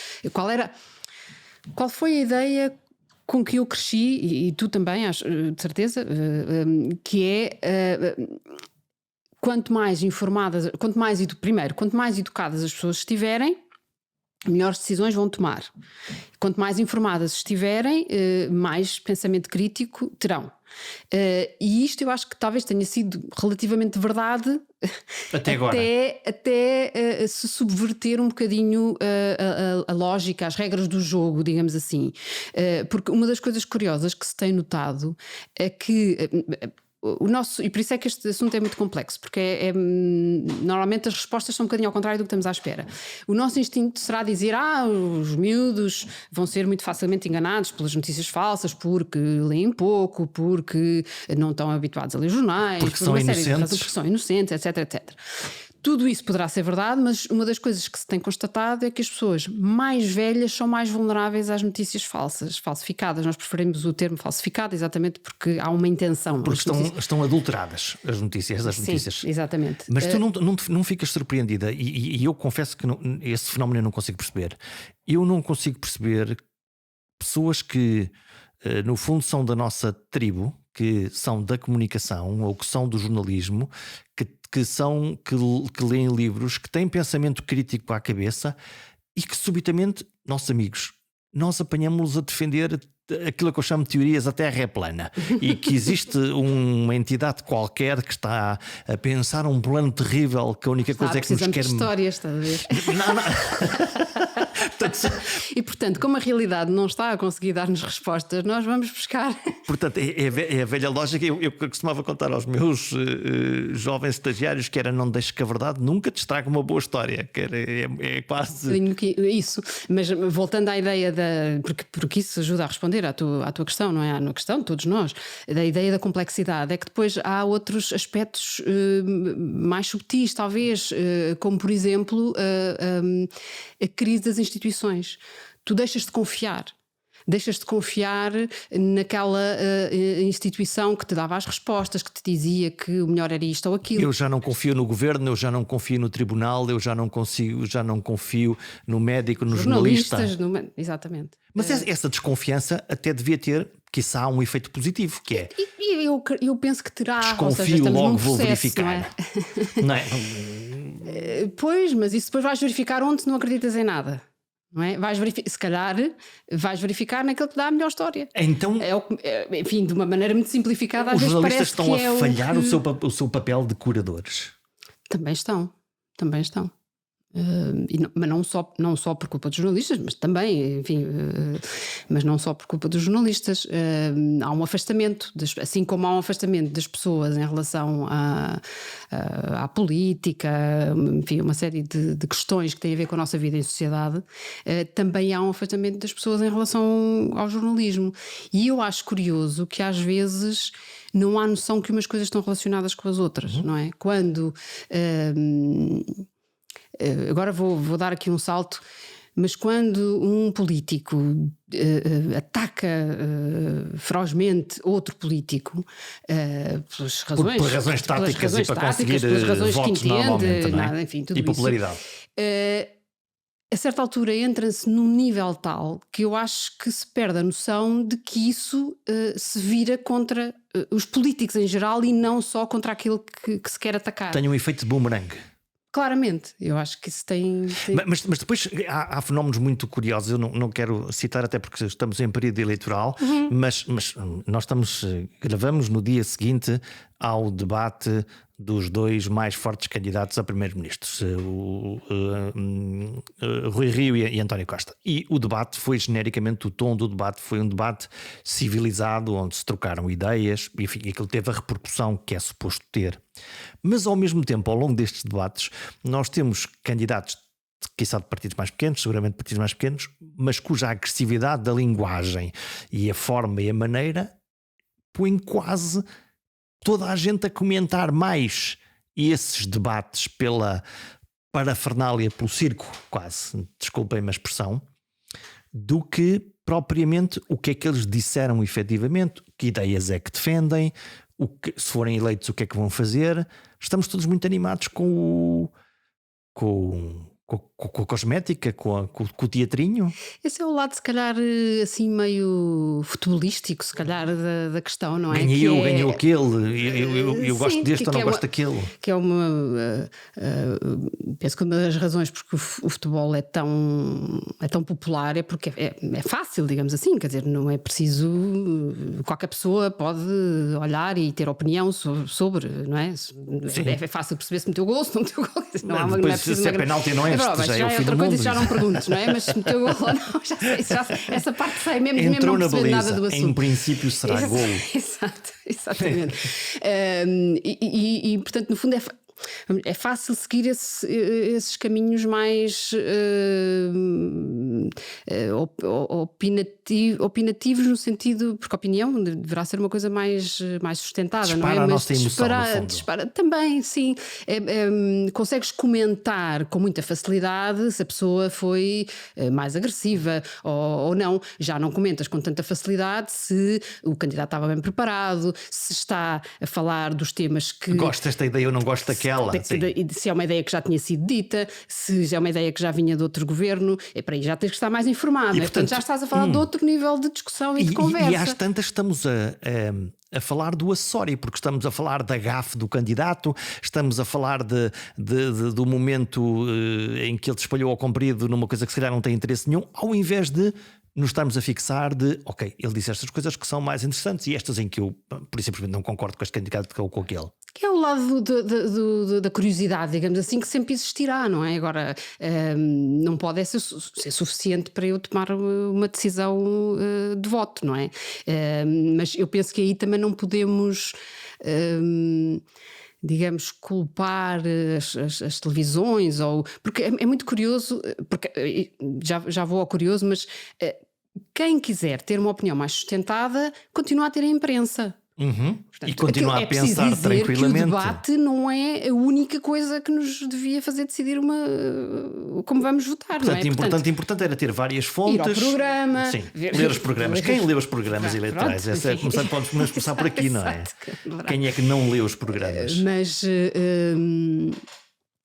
Qual foi a ideia com que eu cresci, e tu também, acho, de certeza, que é... quanto mais informadas, quanto mais educadas as pessoas estiverem, melhores decisões vão tomar. Quanto mais informadas estiverem, mais pensamento crítico terão. E isto eu acho que talvez tenha sido relativamente verdade até agora. Até se subverter um bocadinho a lógica, as regras do jogo, digamos assim. Porque uma das coisas curiosas que se tem notado é que e por isso é que este assunto é muito complexo, porque normalmente as respostas são um bocadinho ao contrário do que estamos à espera. O nosso instinto será dizer: os miúdos vão ser muito facilmente enganados pelas notícias falsas porque leem pouco, porque não estão habituados a ler jornais, porque por são uma série de inocentes. razões, porque são inocentes, etc, etc. Tudo isso poderá ser verdade, mas uma das coisas que se tem constatado é que as pessoas mais velhas são mais vulneráveis às notícias falsas, falsificadas. Nós preferimos o termo falsificado exatamente porque há uma intenção. Porque estão adulteradas as notícias. Sim, exatamente. Mas tu não ficas surpreendida, e eu confesso que esse fenómeno eu não consigo perceber. Eu não consigo perceber pessoas que, no fundo, são da nossa tribo, que são da comunicação ou que são do jornalismo, que leem livros, que têm pensamento crítico à cabeça e que subitamente, nossos amigos, nós apanhamos-los a defender aquilo que eu chamo de teorias, a Terra é plana, e que existe uma entidade qualquer que está a pensar um plano terrível, que a única coisa é que nos quer... de histórias, estás a ver? Não. E portanto, como a realidade não está a conseguir dar-nos respostas, nós vamos buscar. Portanto, é a velha lógica. Eu costumava contar aos meus jovens estagiários que era: não deixes que a verdade nunca te estrague uma boa história. Que é quase isso. Mas voltando à ideia porque isso ajuda a responder à tua questão, não é? À questão de todos nós, da ideia da complexidade, é que depois há outros aspectos mais subtis, talvez, como por exemplo a crise das instituições. Tu deixas de confiar naquela instituição que te dava as respostas, que te dizia que o melhor era isto ou aquilo. Eu já não confio no governo, eu já não confio no tribunal, eu já não confio no médico, no jornalista. Exatamente. Mas essa desconfiança até devia ter, quiçá, um efeito positivo, que é... Eu penso que terá. Desconfio, logo vou verificar. Não é? Pois, mas isso depois vais verificar onde não acreditas em nada. Não é? Se calhar vais verificar naquilo que dá a melhor história. Então, enfim, de uma maneira muito simplificada, os às vezes jornalistas estão a falhar o seu papel de curadores. Também estão. Mas não só por culpa dos jornalistas, mas também, enfim, mas não só por culpa dos jornalistas. Há um afastamento, assim como há um afastamento das pessoas em relação à política, enfim, uma série de questões que têm a ver com a nossa vida em sociedade, também há um afastamento das pessoas em relação ao jornalismo. E eu acho curioso que às vezes não há noção que umas coisas estão relacionadas com as outras, não é? Quando... agora vou dar aqui um salto, mas quando um político ataca ferozmente outro político por razões táticas e para conseguir pelas razões votos que entende, nada, enfim, tudo e popularidade. A certa altura entra-se num nível tal que eu acho que se perde a noção de que isso se vira contra os políticos em geral e não só contra aquilo que se quer atacar. Tem um efeito de boomerang. Claramente, eu acho que isso tem... Mas depois há fenómenos muito curiosos. Eu não quero citar, até porque estamos em período eleitoral, mas nós gravamos no dia seguinte ao debate dos dois mais fortes candidatos a primeiro-ministros, Rui Rio e António Costa. E o debate foi genericamente, o tom do debate foi um debate civilizado, onde se trocaram ideias, enfim, aquilo teve a repercussão que é suposto ter. Mas ao mesmo tempo, ao longo destes debates, nós temos candidatos, quiçá de partidos mais pequenos, seguramente partidos mais pequenos, mas cuja agressividade da linguagem e a forma e a maneira põem quase toda a gente a comentar mais esses debates pela parafernália, pelo circo, quase, desculpem-me a expressão, do que propriamente o que é que eles disseram efetivamente, que ideias é que defendem, se forem eleitos o que é que vão fazer. Estamos todos muito animados com a cosmética, com o teatrinho. Esse é o lado, se calhar, assim meio futebolístico, se calhar, da questão, não é? Ganhou aquele, eu gosto deste ou não gosto daquele. Que é uma... penso que uma das razões porque o futebol é tão popular é porque é fácil, digamos assim, quer dizer, não é preciso... Qualquer pessoa pode olhar e ter opinião sobre, não é? É fácil perceber se meteu gol, se não meteu gol. Não é preciso ser penalti, não é? Já é outra coisa, já não pergunto, não é? Mas se meteu gol ou não, já sei, essa parte sai mesmo entrou não na baliza, nada do assunto. em princípio será gol. Exatamente. E portanto, no fundo é fácil seguir esses caminhos mais opinativos no sentido, porque a opinião deverá ser uma coisa mais sustentada, dispara, não é? a nossa emoção, no fundo. Dispara também, sim. Consegues comentar com muita facilidade se a pessoa foi mais agressiva ou não. Já não comentas com tanta facilidade se o candidato estava bem preparado, se está a falar dos temas que... Gosto desta ideia, eu não gosto daquela. Se é uma ideia que já tinha sido dita, se já é uma ideia que já vinha de outro governo, para aí já tens que estar mais informado. Portanto, já estás a falar de outro nível de discussão e de conversa. E às tantas estamos a falar do acessório, porque estamos a falar da gafe do candidato, estamos a falar do momento em que ele se espalhou ao comprido numa coisa que se calhar não tem interesse nenhum, ao invés de nos estarmos a fixar de, ok, ele disse estas coisas que são mais interessantes e estas em que eu, por isso simplesmente, não concordo com este candidato ou com aquele. Que é o lado da curiosidade, digamos assim, que sempre existirá, não é? Agora, não pode ser suficiente para eu tomar uma decisão de voto, não é? Mas eu penso que aí também não podemos... digamos, culpar as televisões, porque é muito curioso, porque já vou ao curioso, mas quem quiser ter uma opinião mais sustentada continua a ter a imprensa. Portanto, e continua a pensar tranquilamente. Que o debate não é a única coisa que nos devia fazer decidir como vamos votar. Portanto, não é? importante era ter várias fontes. Ir ao programa. Sim, ler os programas. Quem lê os programas eleitorais? Podemos começar por aqui, não é? Quem é que não lê os programas? Mas...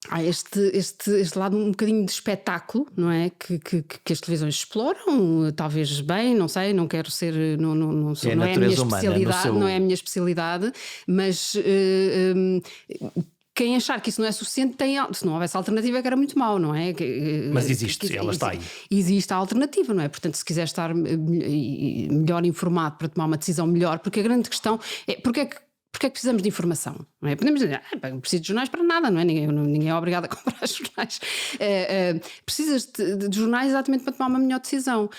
há este lado um bocadinho de espetáculo, não é? Que as televisões exploram, talvez bem, não sei, não quero ser, não é a minha especialidade, não é a minha especialidade, mas quem achar que isso não é suficiente se não houvesse alternativa, que era muito mau, não é? Mas existe, ela está aí. Existe a alternativa, não é? Portanto, se quiser estar melhor informado para tomar uma decisão melhor, porque a grande questão é porque é que precisamos de informação? Não é? Podemos dizer, não preciso de jornais para nada, não é? Ninguém é obrigado a comprar jornais. Precisas de jornais exatamente para tomar uma melhor decisão.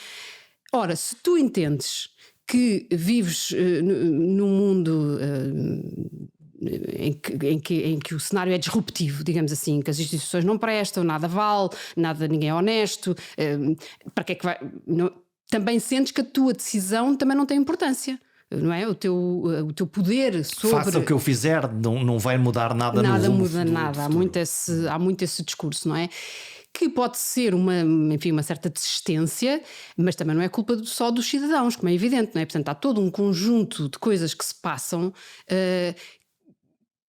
Ora, se tu entendes que vives num mundo em que o cenário é disruptivo, digamos assim, que as instituições não prestam, nada vale, ninguém é honesto, para que é que vai... também sentes que a tua decisão também não tem importância. Não é? O teu poder sobre... Faça o que eu fizer, não vai mudar nada. Nada muda nada. Há muito esse discurso, não é? Que pode ser uma certa desistência, mas também não é culpa só dos cidadãos, como é evidente, não é? Portanto, há todo um conjunto de coisas que se passam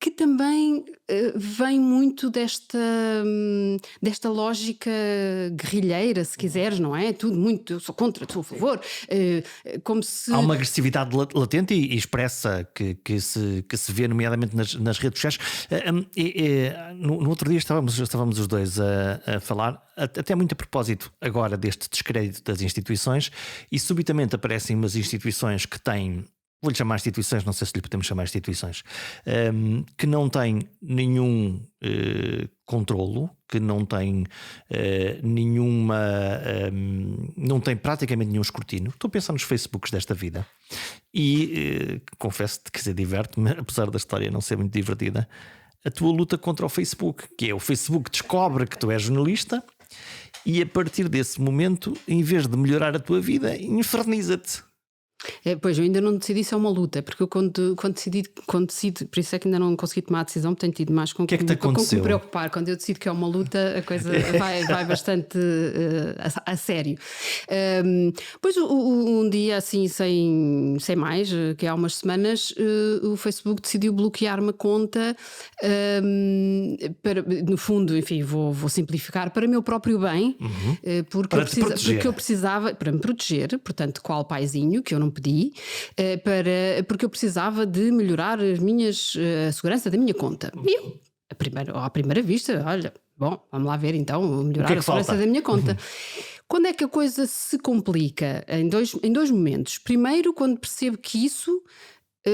que também vem muito desta lógica guerrilheira, se quiseres, não é? Tudo muito, eu sou contra, sou a favor. Como se... Há uma agressividade latente e expressa que se vê nomeadamente nas redes sociais. No outro dia estávamos os dois a falar, até muito a propósito agora deste descrédito das instituições, e subitamente aparecem umas instituições que têm... Vou-lhe chamar instituições, não sei se lhe podemos chamar instituições, que não têm nenhum controlo, que não têm não têm praticamente nenhum escrutínio. Estou a pensar nos Facebooks desta vida e confesso-te que se diverte-me, apesar da história não ser muito divertida, a tua luta contra o Facebook, que é o Facebook descobre que tu és jornalista e a partir desse momento, em vez de melhorar a tua vida, inferniza-te. Pois, eu ainda não decidi se é uma luta, porque eu quando decido, por isso é que ainda não consegui tomar a decisão, tenho tido mais com que me preocupar. Quando eu decido que é uma luta, a coisa vai bastante a sério. Pois um dia assim, sem mais, que há umas semanas, o Facebook decidiu bloquear uma conta, no fundo, enfim, vou simplificar, para meu próprio bem, porque eu precisava, para me proteger, portanto, qual paizinho, que eu não pedi, porque eu precisava de melhorar a segurança da minha conta. E eu, à primeira vista, olha, bom, vamos lá ver então, melhorar a segurança da minha conta. Quando é que a coisa se complica? Em dois momentos. Primeiro, quando percebo que isso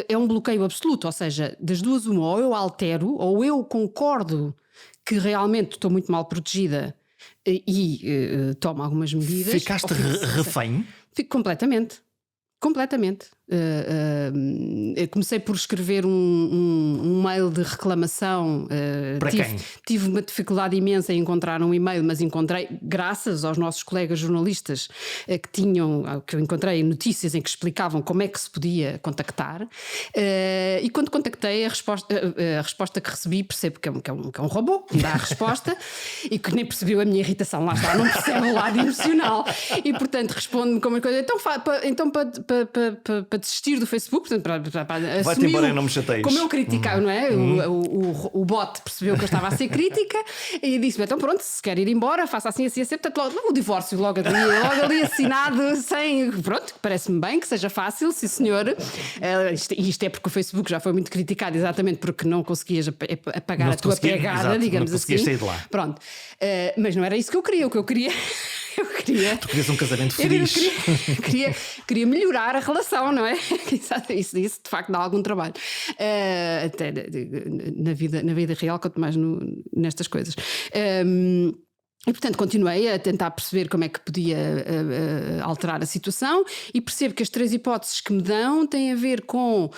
é um bloqueio absoluto, ou seja, das duas uma, ou eu altero, ou eu concordo que realmente estou muito mal protegida e tomo algumas medidas. Ficaste refém? Fico completamente. Comecei por escrever um mail de reclamação. Para quem? Tive uma dificuldade imensa em encontrar um e-mail, mas encontrei, graças aos nossos colegas jornalistas que eu encontrei notícias em que explicavam como é que se podia contactar. E quando contactei, a resposta que recebi, percebo que é um robô que me dá a resposta e que nem percebeu a minha irritação. Lá está, não percebe o lado emocional. E portanto responde-me como uma coisa. Então para desistir do Facebook, portanto, para vai-te embora e não me chateias. Como eu criticava, não é? O bot percebeu que eu estava a ser crítica e disse-me: então pronto, se quer ir embora, faça assim, portanto, logo o divórcio, logo ali assinado, sem. Pronto, parece-me bem que seja fácil, sim senhor. Isto é porque o Facebook já foi muito criticado, exatamente porque não conseguias apagar a tua pegada, digamos não assim. Sair de lá. Pronto, mas não era isso que eu queria. O que eu queria. Tu querias um casamento feliz. Queria melhorar a relação, não é? Isso de facto dá algum trabalho. Até na vida real, quanto mais nestas coisas. E portanto continuei a tentar perceber como é que podia alterar a situação e percebo que as 3 hipóteses que me dão têm a ver com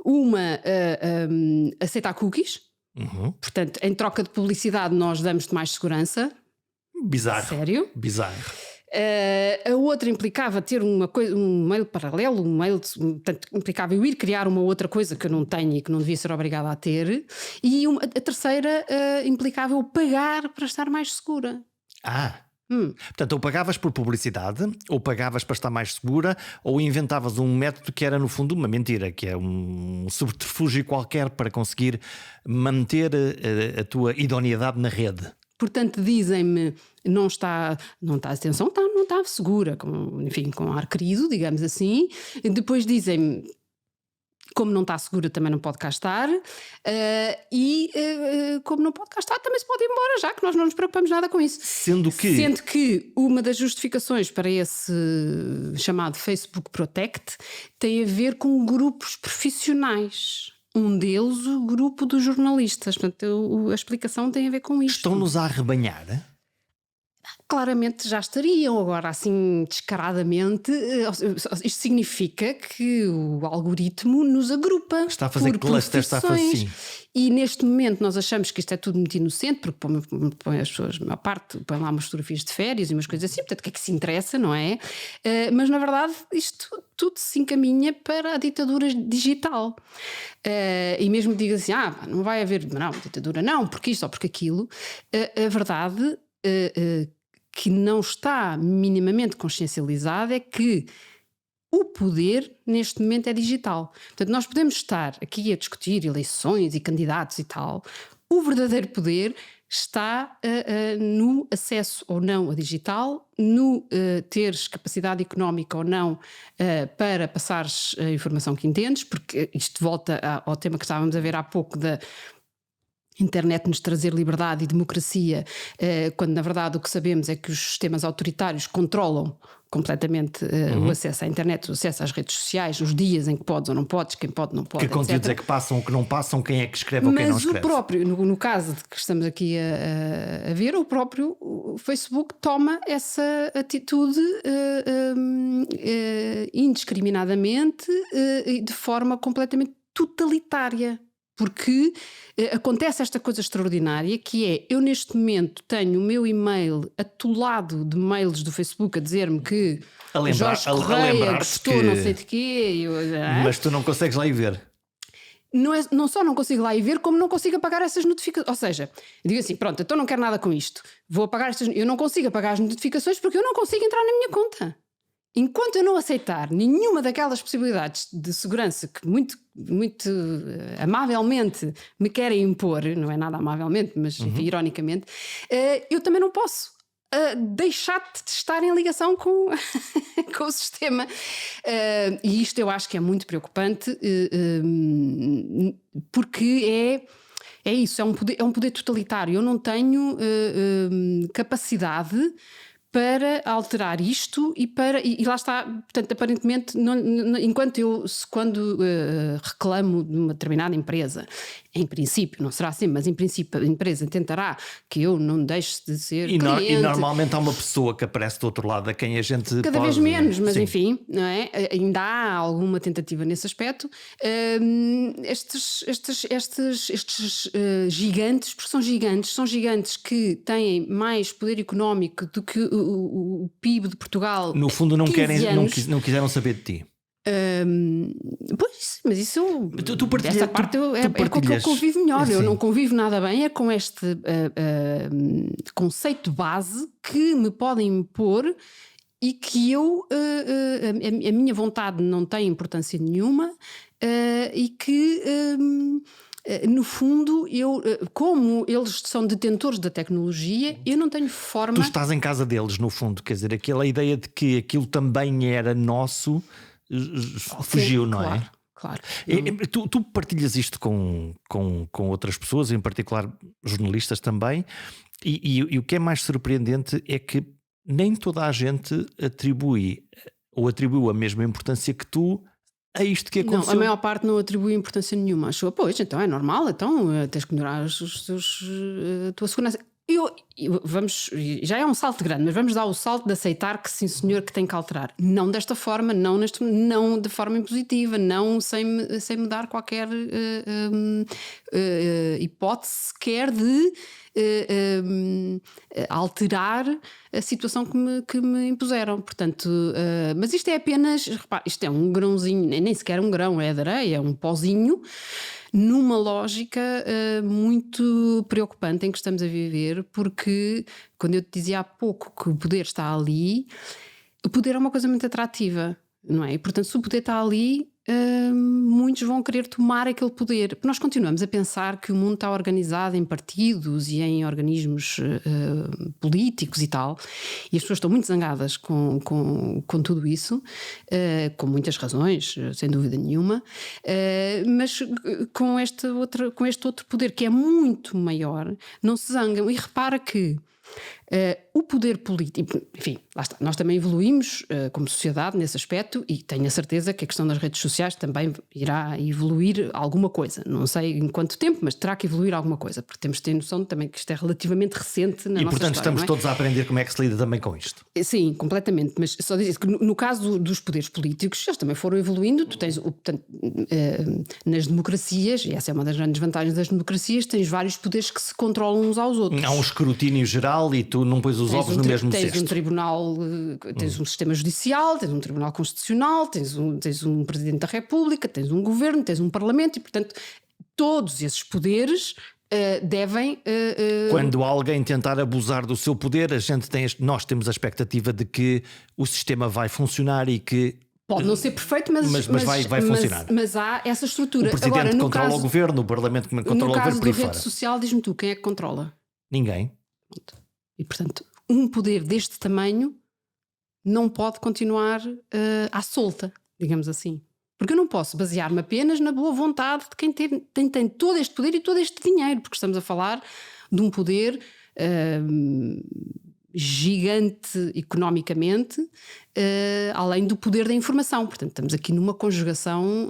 uma, aceitar cookies. Portanto, em troca de publicidade nós damos-te mais segurança. Bizarro. Sério? Bizarro. A outra implicava ter um mail paralelo, portanto, implicava eu ir criar uma outra coisa que eu não tenho e que não devia ser obrigada a ter. E a terceira implicava eu pagar para estar mais segura. Portanto, ou pagavas por publicidade, ou pagavas para estar mais segura, ou inventavas um método que era no fundo uma mentira, que é um subterfúgio qualquer para conseguir manter a tua idoneidade na rede. Portanto, dizem-me, não está, atenção, não está segura, com ar querido, digamos assim. Depois dizem-me, como não está segura, também não pode cá estar. Como não pode cá estar, também se pode ir embora, já que nós não nos preocupamos nada com isso. Sendo que uma das justificações para esse chamado Facebook Protect tem a ver com grupos profissionais. Um deles, o grupo dos jornalistas. Portanto, a explicação tem a ver com isto. Estão-nos a arrebanhar? Claramente já estariam, agora assim descaradamente. Isto significa que o algoritmo nos agrupa. Está a fazer cluster, está a fazer assim. E neste momento nós achamos que isto é tudo muito inocente, porque põe as pessoas, a maior parte, põe lá umas fotografias de férias e umas coisas assim, portanto, o que é que se interessa, não é? Mas na verdade isto tudo se encaminha para a ditadura digital. E mesmo diga assim, não vai haver, não, ditadura não, porque isto ou porque aquilo, a verdade que não está minimamente consciencializada é que o poder neste momento é digital. Portanto, nós podemos estar aqui a discutir eleições e candidatos e tal. O verdadeiro poder está no acesso ou não a digital, no teres capacidade económica ou não para passares a informação que entendes, porque isto volta ao tema que estávamos a ver há pouco da internet nos trazer liberdade e democracia, quando na verdade o que sabemos é que os sistemas autoritários controlam completamente o acesso à internet, o acesso às redes sociais, os dias em que podes ou não podes, quem pode, não pode, que conteúdos é que passam ou que não passam, quem é que escreve ou quem não escreve. Mas o próprio, no caso de que estamos aqui a ver, o próprio Facebook toma essa atitude indiscriminadamente e de forma completamente totalitária. Porque acontece esta coisa extraordinária que é, eu neste momento tenho o meu e-mail atolado de mails do Facebook a dizer-me que Jorge Correia gostou não sei de quê. Mas tu não consegues lá ir ver. Não só não consigo lá ir ver, como não consigo apagar essas notificações. Ou seja, eu digo assim, pronto, então não quero nada com isto. Vou apagar estas. Eu não consigo apagar as notificações porque eu não consigo entrar na minha conta. Enquanto eu não aceitar nenhuma daquelas possibilidades de segurança que muito amavelmente me querem impor, não é nada amavelmente, mas enfim, ironicamente, eu também não posso deixar de estar em ligação com, com o sistema. E isto eu acho que é muito preocupante, porque é isso, é um poder totalitário. Eu não tenho capacidade para alterar isto e lá está, portanto, aparentemente, quando reclamo de uma determinada empresa em princípio, não será assim, mas em princípio a empresa tentará que eu não deixe de ser cliente. E normalmente há uma pessoa que aparece do outro lado a quem a gente cada pode... vez menos, mas Sim. enfim, não é? Ainda há alguma tentativa nesse aspecto. Estes gigantes, porque são gigantes que têm mais poder económico do que o PIB de Portugal. No fundo não 15 anos. não quiseram saber de ti. Pois, mas isso essa parte é com que eu convivo melhor. Sim. Eu não convivo nada bem, é com este conceito base que me podem impor e que a minha vontade não tem importância nenhuma, e que no fundo como eles são detentores da tecnologia, eu não tenho forma. Tu estás em casa deles, no fundo, quer dizer, aquela ideia de que aquilo também era nosso fugiu, não é? Claro. Tu partilhas isto com outras pessoas, em particular jornalistas também, e o que é mais surpreendente é que nem toda a gente atribuiu a mesma importância que tu a isto que aconteceu. Não, a maior parte não atribui importância nenhuma. Achou, pois, então é normal, então tens que melhorar a tua segurança. Já é um salto grande, mas vamos dar o salto de aceitar que sim senhor, que tem que alterar. Não desta forma, não de forma impositiva, não sem me dar qualquer hipótese sequer de alterar a situação que me impuseram. Portanto, mas isto é apenas, repare, isto é um grãozinho, nem sequer um grão, é de areia, é um pozinho, numa lógica muito preocupante em que estamos a viver, porque quando eu te dizia há pouco que o poder está ali, o poder é uma coisa muito atrativa, não é? E portanto, se o poder está ali, muitos vão querer tomar aquele poder. Nós continuamos a pensar que o mundo está organizado em partidos e em organismos políticos e tal, e as pessoas estão muito zangadas com tudo isso, com muitas razões, sem dúvida nenhuma, mas com este outro poder que é muito maior, não se zangam. E repara que o poder político, enfim, lá está, nós também evoluímos como sociedade nesse aspecto, e tenho a certeza que a questão das redes sociais também irá evoluir alguma coisa, não sei em quanto tempo, mas terá que evoluir alguma coisa, porque temos de ter noção também que isto é relativamente recente na nossa história. E portanto estamos todos a aprender como é que se lida também com isto. Sim, completamente, mas só dizer que no caso dos poderes políticos, eles também foram evoluindo. Tu tens, portanto, nas democracias, e essa é uma das grandes vantagens das democracias, tens vários poderes que se controlam uns aos outros. Há um escrutínio geral e tu não pões os ovos no mesmo cesto. Tens um tribunal, tens um sistema judicial, tens um tribunal constitucional, tens um presidente da República, tens um governo, tens um parlamento, e portanto todos esses poderes devem... Quando alguém tentar abusar do seu poder, nós temos a expectativa de que o sistema vai funcionar e que... Pode não ser perfeito, mas vai funcionar. Mas há essa estrutura. O presidente agora, controla o governo, o parlamento controla o governo. No caso da rede social, diz-me tu, quem é que controla? Ninguém. E portanto, um poder deste tamanho não pode continuar à solta, digamos assim. Porque eu não posso basear-me apenas na boa vontade de quem tem todo este poder e todo este dinheiro, porque estamos a falar de um poder gigante economicamente, além do poder da informação. Portanto, estamos aqui numa conjugação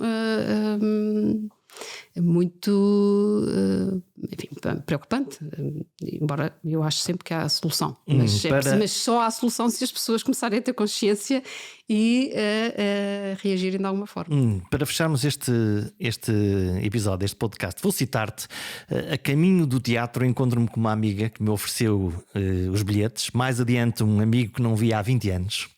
muito enfim, preocupante, embora eu acho sempre que há a solução, mas só há a solução se as pessoas começarem a ter consciência e reagirem de alguma forma. Para fecharmos este episódio, este podcast, vou citar-te. A caminho do teatro encontro-me com uma amiga que me ofereceu os bilhetes. Mais adiante, um amigo que não via há 20 anos.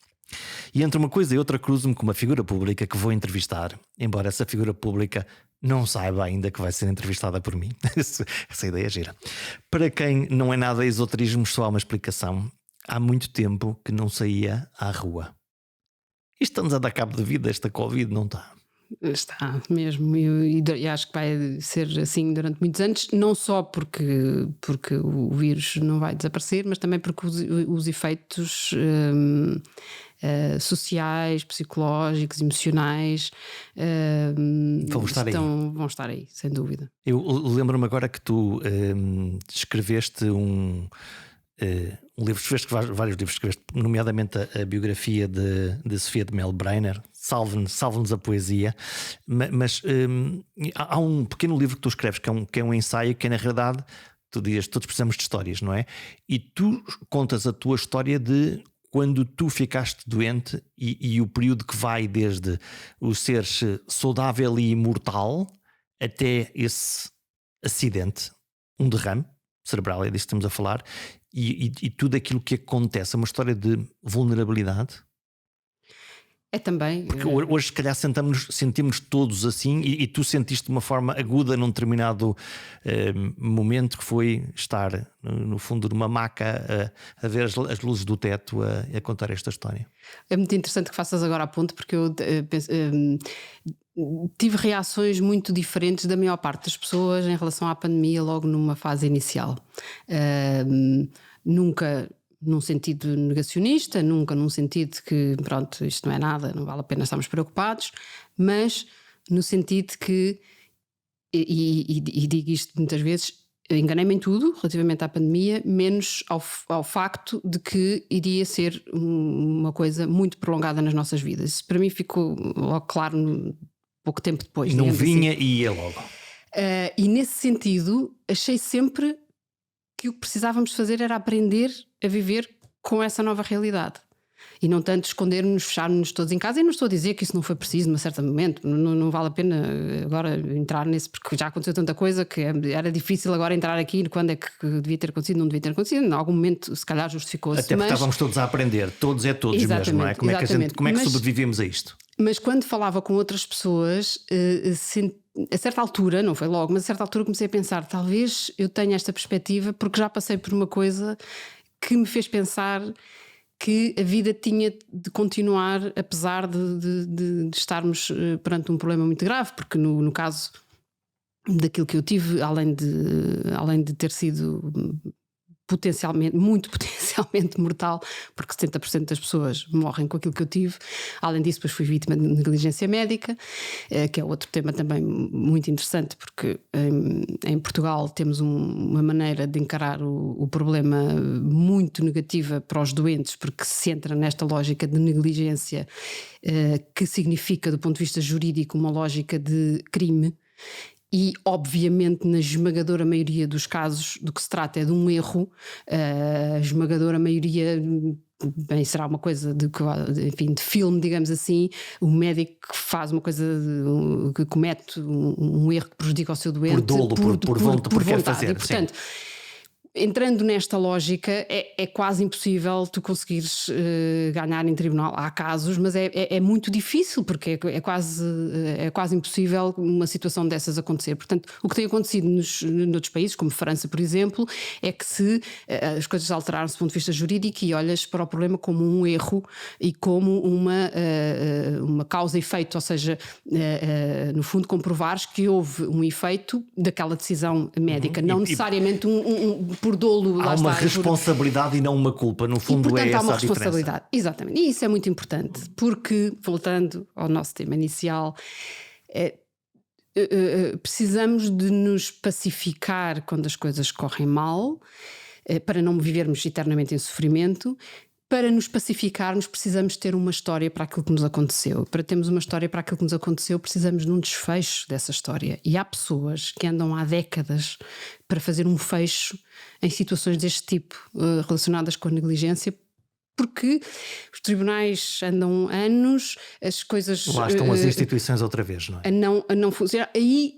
E entre uma coisa e outra cruzo-me com uma figura pública que vou entrevistar, embora essa figura pública não saiba ainda que vai ser entrevistada por mim. Essa ideia é gira. Para quem não é nada esoterismo, só há uma explicação. Há muito tempo que não saía à rua. Isto estamos a dar cabo de vida, esta Covid, não está? Está mesmo, e acho que vai ser assim durante muitos anos, não só porque o vírus não vai desaparecer, mas também porque os efeitos sociais, psicológicos, emocionais vão estar aí, sem dúvida. Eu lembro-me agora que tu escreveste um livro, escreveste vários livros, escreveste, nomeadamente a biografia de Sofia de Melbrenner, salve-nos a poesia, mas há um pequeno livro que tu escreves que é um ensaio que é, na realidade, tu dizes, todos precisamos de histórias, não é? E tu contas a tua história de quando tu ficaste doente e o período que vai desde o seres saudável e imortal até esse acidente, um derrame cerebral, é disso que estamos a falar, e tudo aquilo que acontece. É uma história de vulnerabilidade. É também. Porque hoje, se calhar, sentimos todos assim, e tu sentiste de uma forma aguda num determinado momento, que foi estar no fundo de uma maca a ver as luzes do teto a contar esta história. É muito interessante que faças agora a ponto, porque eu tive reações muito diferentes da maior parte das pessoas em relação à pandemia logo numa fase inicial. Nunca num sentido negacionista, nunca num sentido que pronto, isto não é nada, não vale a pena estarmos preocupados, mas no sentido que, e digo isto muitas vezes, enganei-me em tudo relativamente à pandemia, menos ao facto de que iria ser uma coisa muito prolongada nas nossas vidas. Isso para mim ficou logo claro pouco tempo depois. Não vinha assim. E ia logo. E nesse sentido, achei sempre que o que precisávamos fazer era aprender a viver com essa nova realidade. E não tanto escondermos, fecharmos todos em casa. E não estou a dizer que isso não foi preciso num certo momento. Não vale a pena agora entrar nesse, porque já aconteceu tanta coisa que era difícil agora entrar aqui quando é que devia ter acontecido, não devia ter acontecido. Em algum momento, se calhar, justificou-se. Até porque estávamos todos a aprender, todos mesmo, não é? Como é que sobrevivemos a isto? Mas quando falava com outras pessoas, a certa altura, não foi logo, mas a certa altura comecei a pensar, talvez eu tenha esta perspectiva porque já passei por uma coisa que me fez pensar que a vida tinha de continuar apesar de estarmos perante um problema muito grave, porque no caso daquilo que eu tive, além de ter sido muito potencialmente mortal, porque 70% das pessoas morrem com aquilo que eu tive. Além disso, depois fui vítima de negligência médica, que é outro tema também muito interessante, porque em Portugal temos uma maneira de encarar o problema muito negativa para os doentes, porque se entra nesta lógica de negligência, que significa, do ponto de vista jurídico, uma lógica de crime. E, obviamente, na esmagadora maioria dos casos do que se trata é de um erro. A esmagadora maioria, bem, será uma coisa de filme, digamos assim. O médico que faz uma coisa, que comete um erro que prejudica o seu doente. Por dolo, por vontade. Quer fazer, e, portanto, entrando nesta lógica, é quase impossível tu conseguires ganhar em tribunal. Há casos, mas é muito difícil, porque é quase impossível uma situação dessas acontecer. Portanto, o que tem acontecido noutros países, como França, por exemplo, é que as coisas alteraram-se do ponto de vista jurídico e olhas para o problema como um erro e como uma causa e efeito, ou seja, no fundo comprovares que houve um efeito daquela decisão médica, não necessariamente por dolo. Há uma responsabilidade e não uma culpa, no fundo. Portanto, é essa há uma a responsabilidade. diferença. Exatamente. E isso é muito importante, porque, voltando ao nosso tema inicial, precisamos de nos pacificar quando as coisas correm mal, para não vivermos eternamente em sofrimento. Para nos pacificarmos, precisamos ter uma história para aquilo que nos aconteceu. Para termos uma história para aquilo que nos aconteceu, precisamos de um desfecho dessa história. E há pessoas que andam há décadas para fazer um fecho em situações deste tipo, relacionadas com a negligência, porque os tribunais andam anos, as coisas... Lá estão as instituições outra vez, não é? A não funcionar.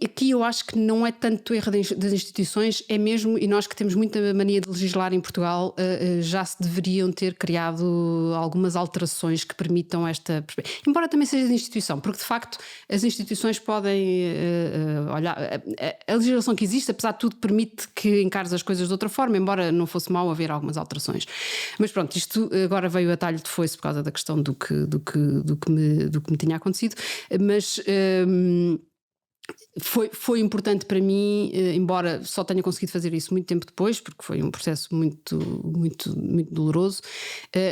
Aqui eu acho que não é tanto erro das instituições, é mesmo, e nós que temos muita mania de legislar em Portugal, já se deveriam ter criado algumas alterações que permitam esta... Embora também seja de instituição, porque de facto as instituições podem olhar... A legislação que existe, apesar de tudo, permite que encares as coisas de outra forma, embora não fosse mau haver algumas alterações. Mas pronto, isto... Agora veio a talho de foice por causa da questão do que me tinha acontecido, mas foi importante para mim, embora só tenha conseguido fazer isso muito tempo depois, porque foi um processo muito, muito, muito doloroso,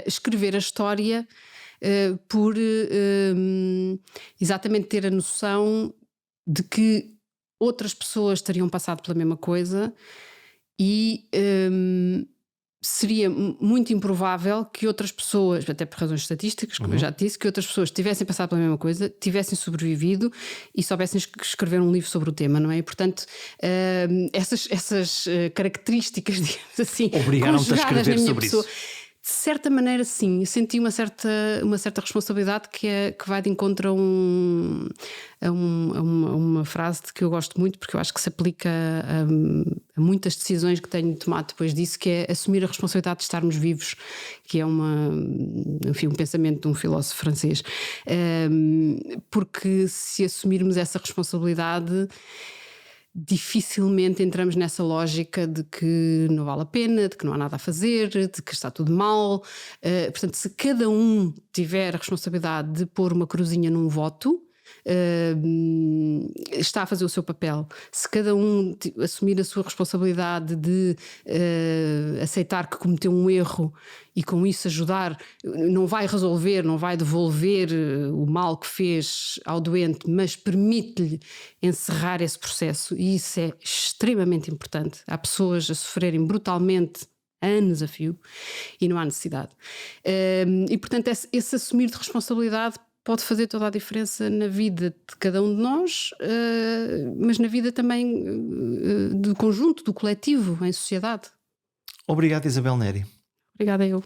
escrever a história por exatamente ter a noção de que outras pessoas teriam passado pela mesma coisa e seria muito improvável que outras pessoas, até por razões estatísticas, como eu já te disse, que outras pessoas tivessem passado pela mesma coisa, tivessem sobrevivido e soubessem escrever um livro sobre o tema, não é? E, portanto, essas características, digamos assim, obrigaram-te a conjugadas escrever na minha sobre pessoa. isso. De certa maneira, sim, eu senti uma certa responsabilidade que vai de encontro a uma frase de que eu gosto muito, porque eu acho que se aplica a muitas decisões que tenho tomado depois disso, que é assumir a responsabilidade de estarmos vivos, que é enfim, um pensamento de um filósofo francês. Porque se assumirmos essa responsabilidade, dificilmente entramos nessa lógica de que não vale a pena, de que não há nada a fazer, de que está tudo mal. Portanto, se cada um tiver a responsabilidade de pôr uma cruzinha num voto, está a fazer o seu papel. Se cada um assumir a sua responsabilidade de aceitar que cometeu um erro e com isso ajudar, não vai resolver, não vai devolver o mal que fez ao doente, mas permite-lhe encerrar esse processo, e isso é extremamente importante. Há pessoas a sofrerem brutalmente anos a fio e não há necessidade. E portanto esse assumir de responsabilidade pode fazer toda a diferença na vida de cada um de nós, mas na vida também do conjunto, do coletivo, em sociedade. Obrigado, Isabel Neri. Obrigada eu.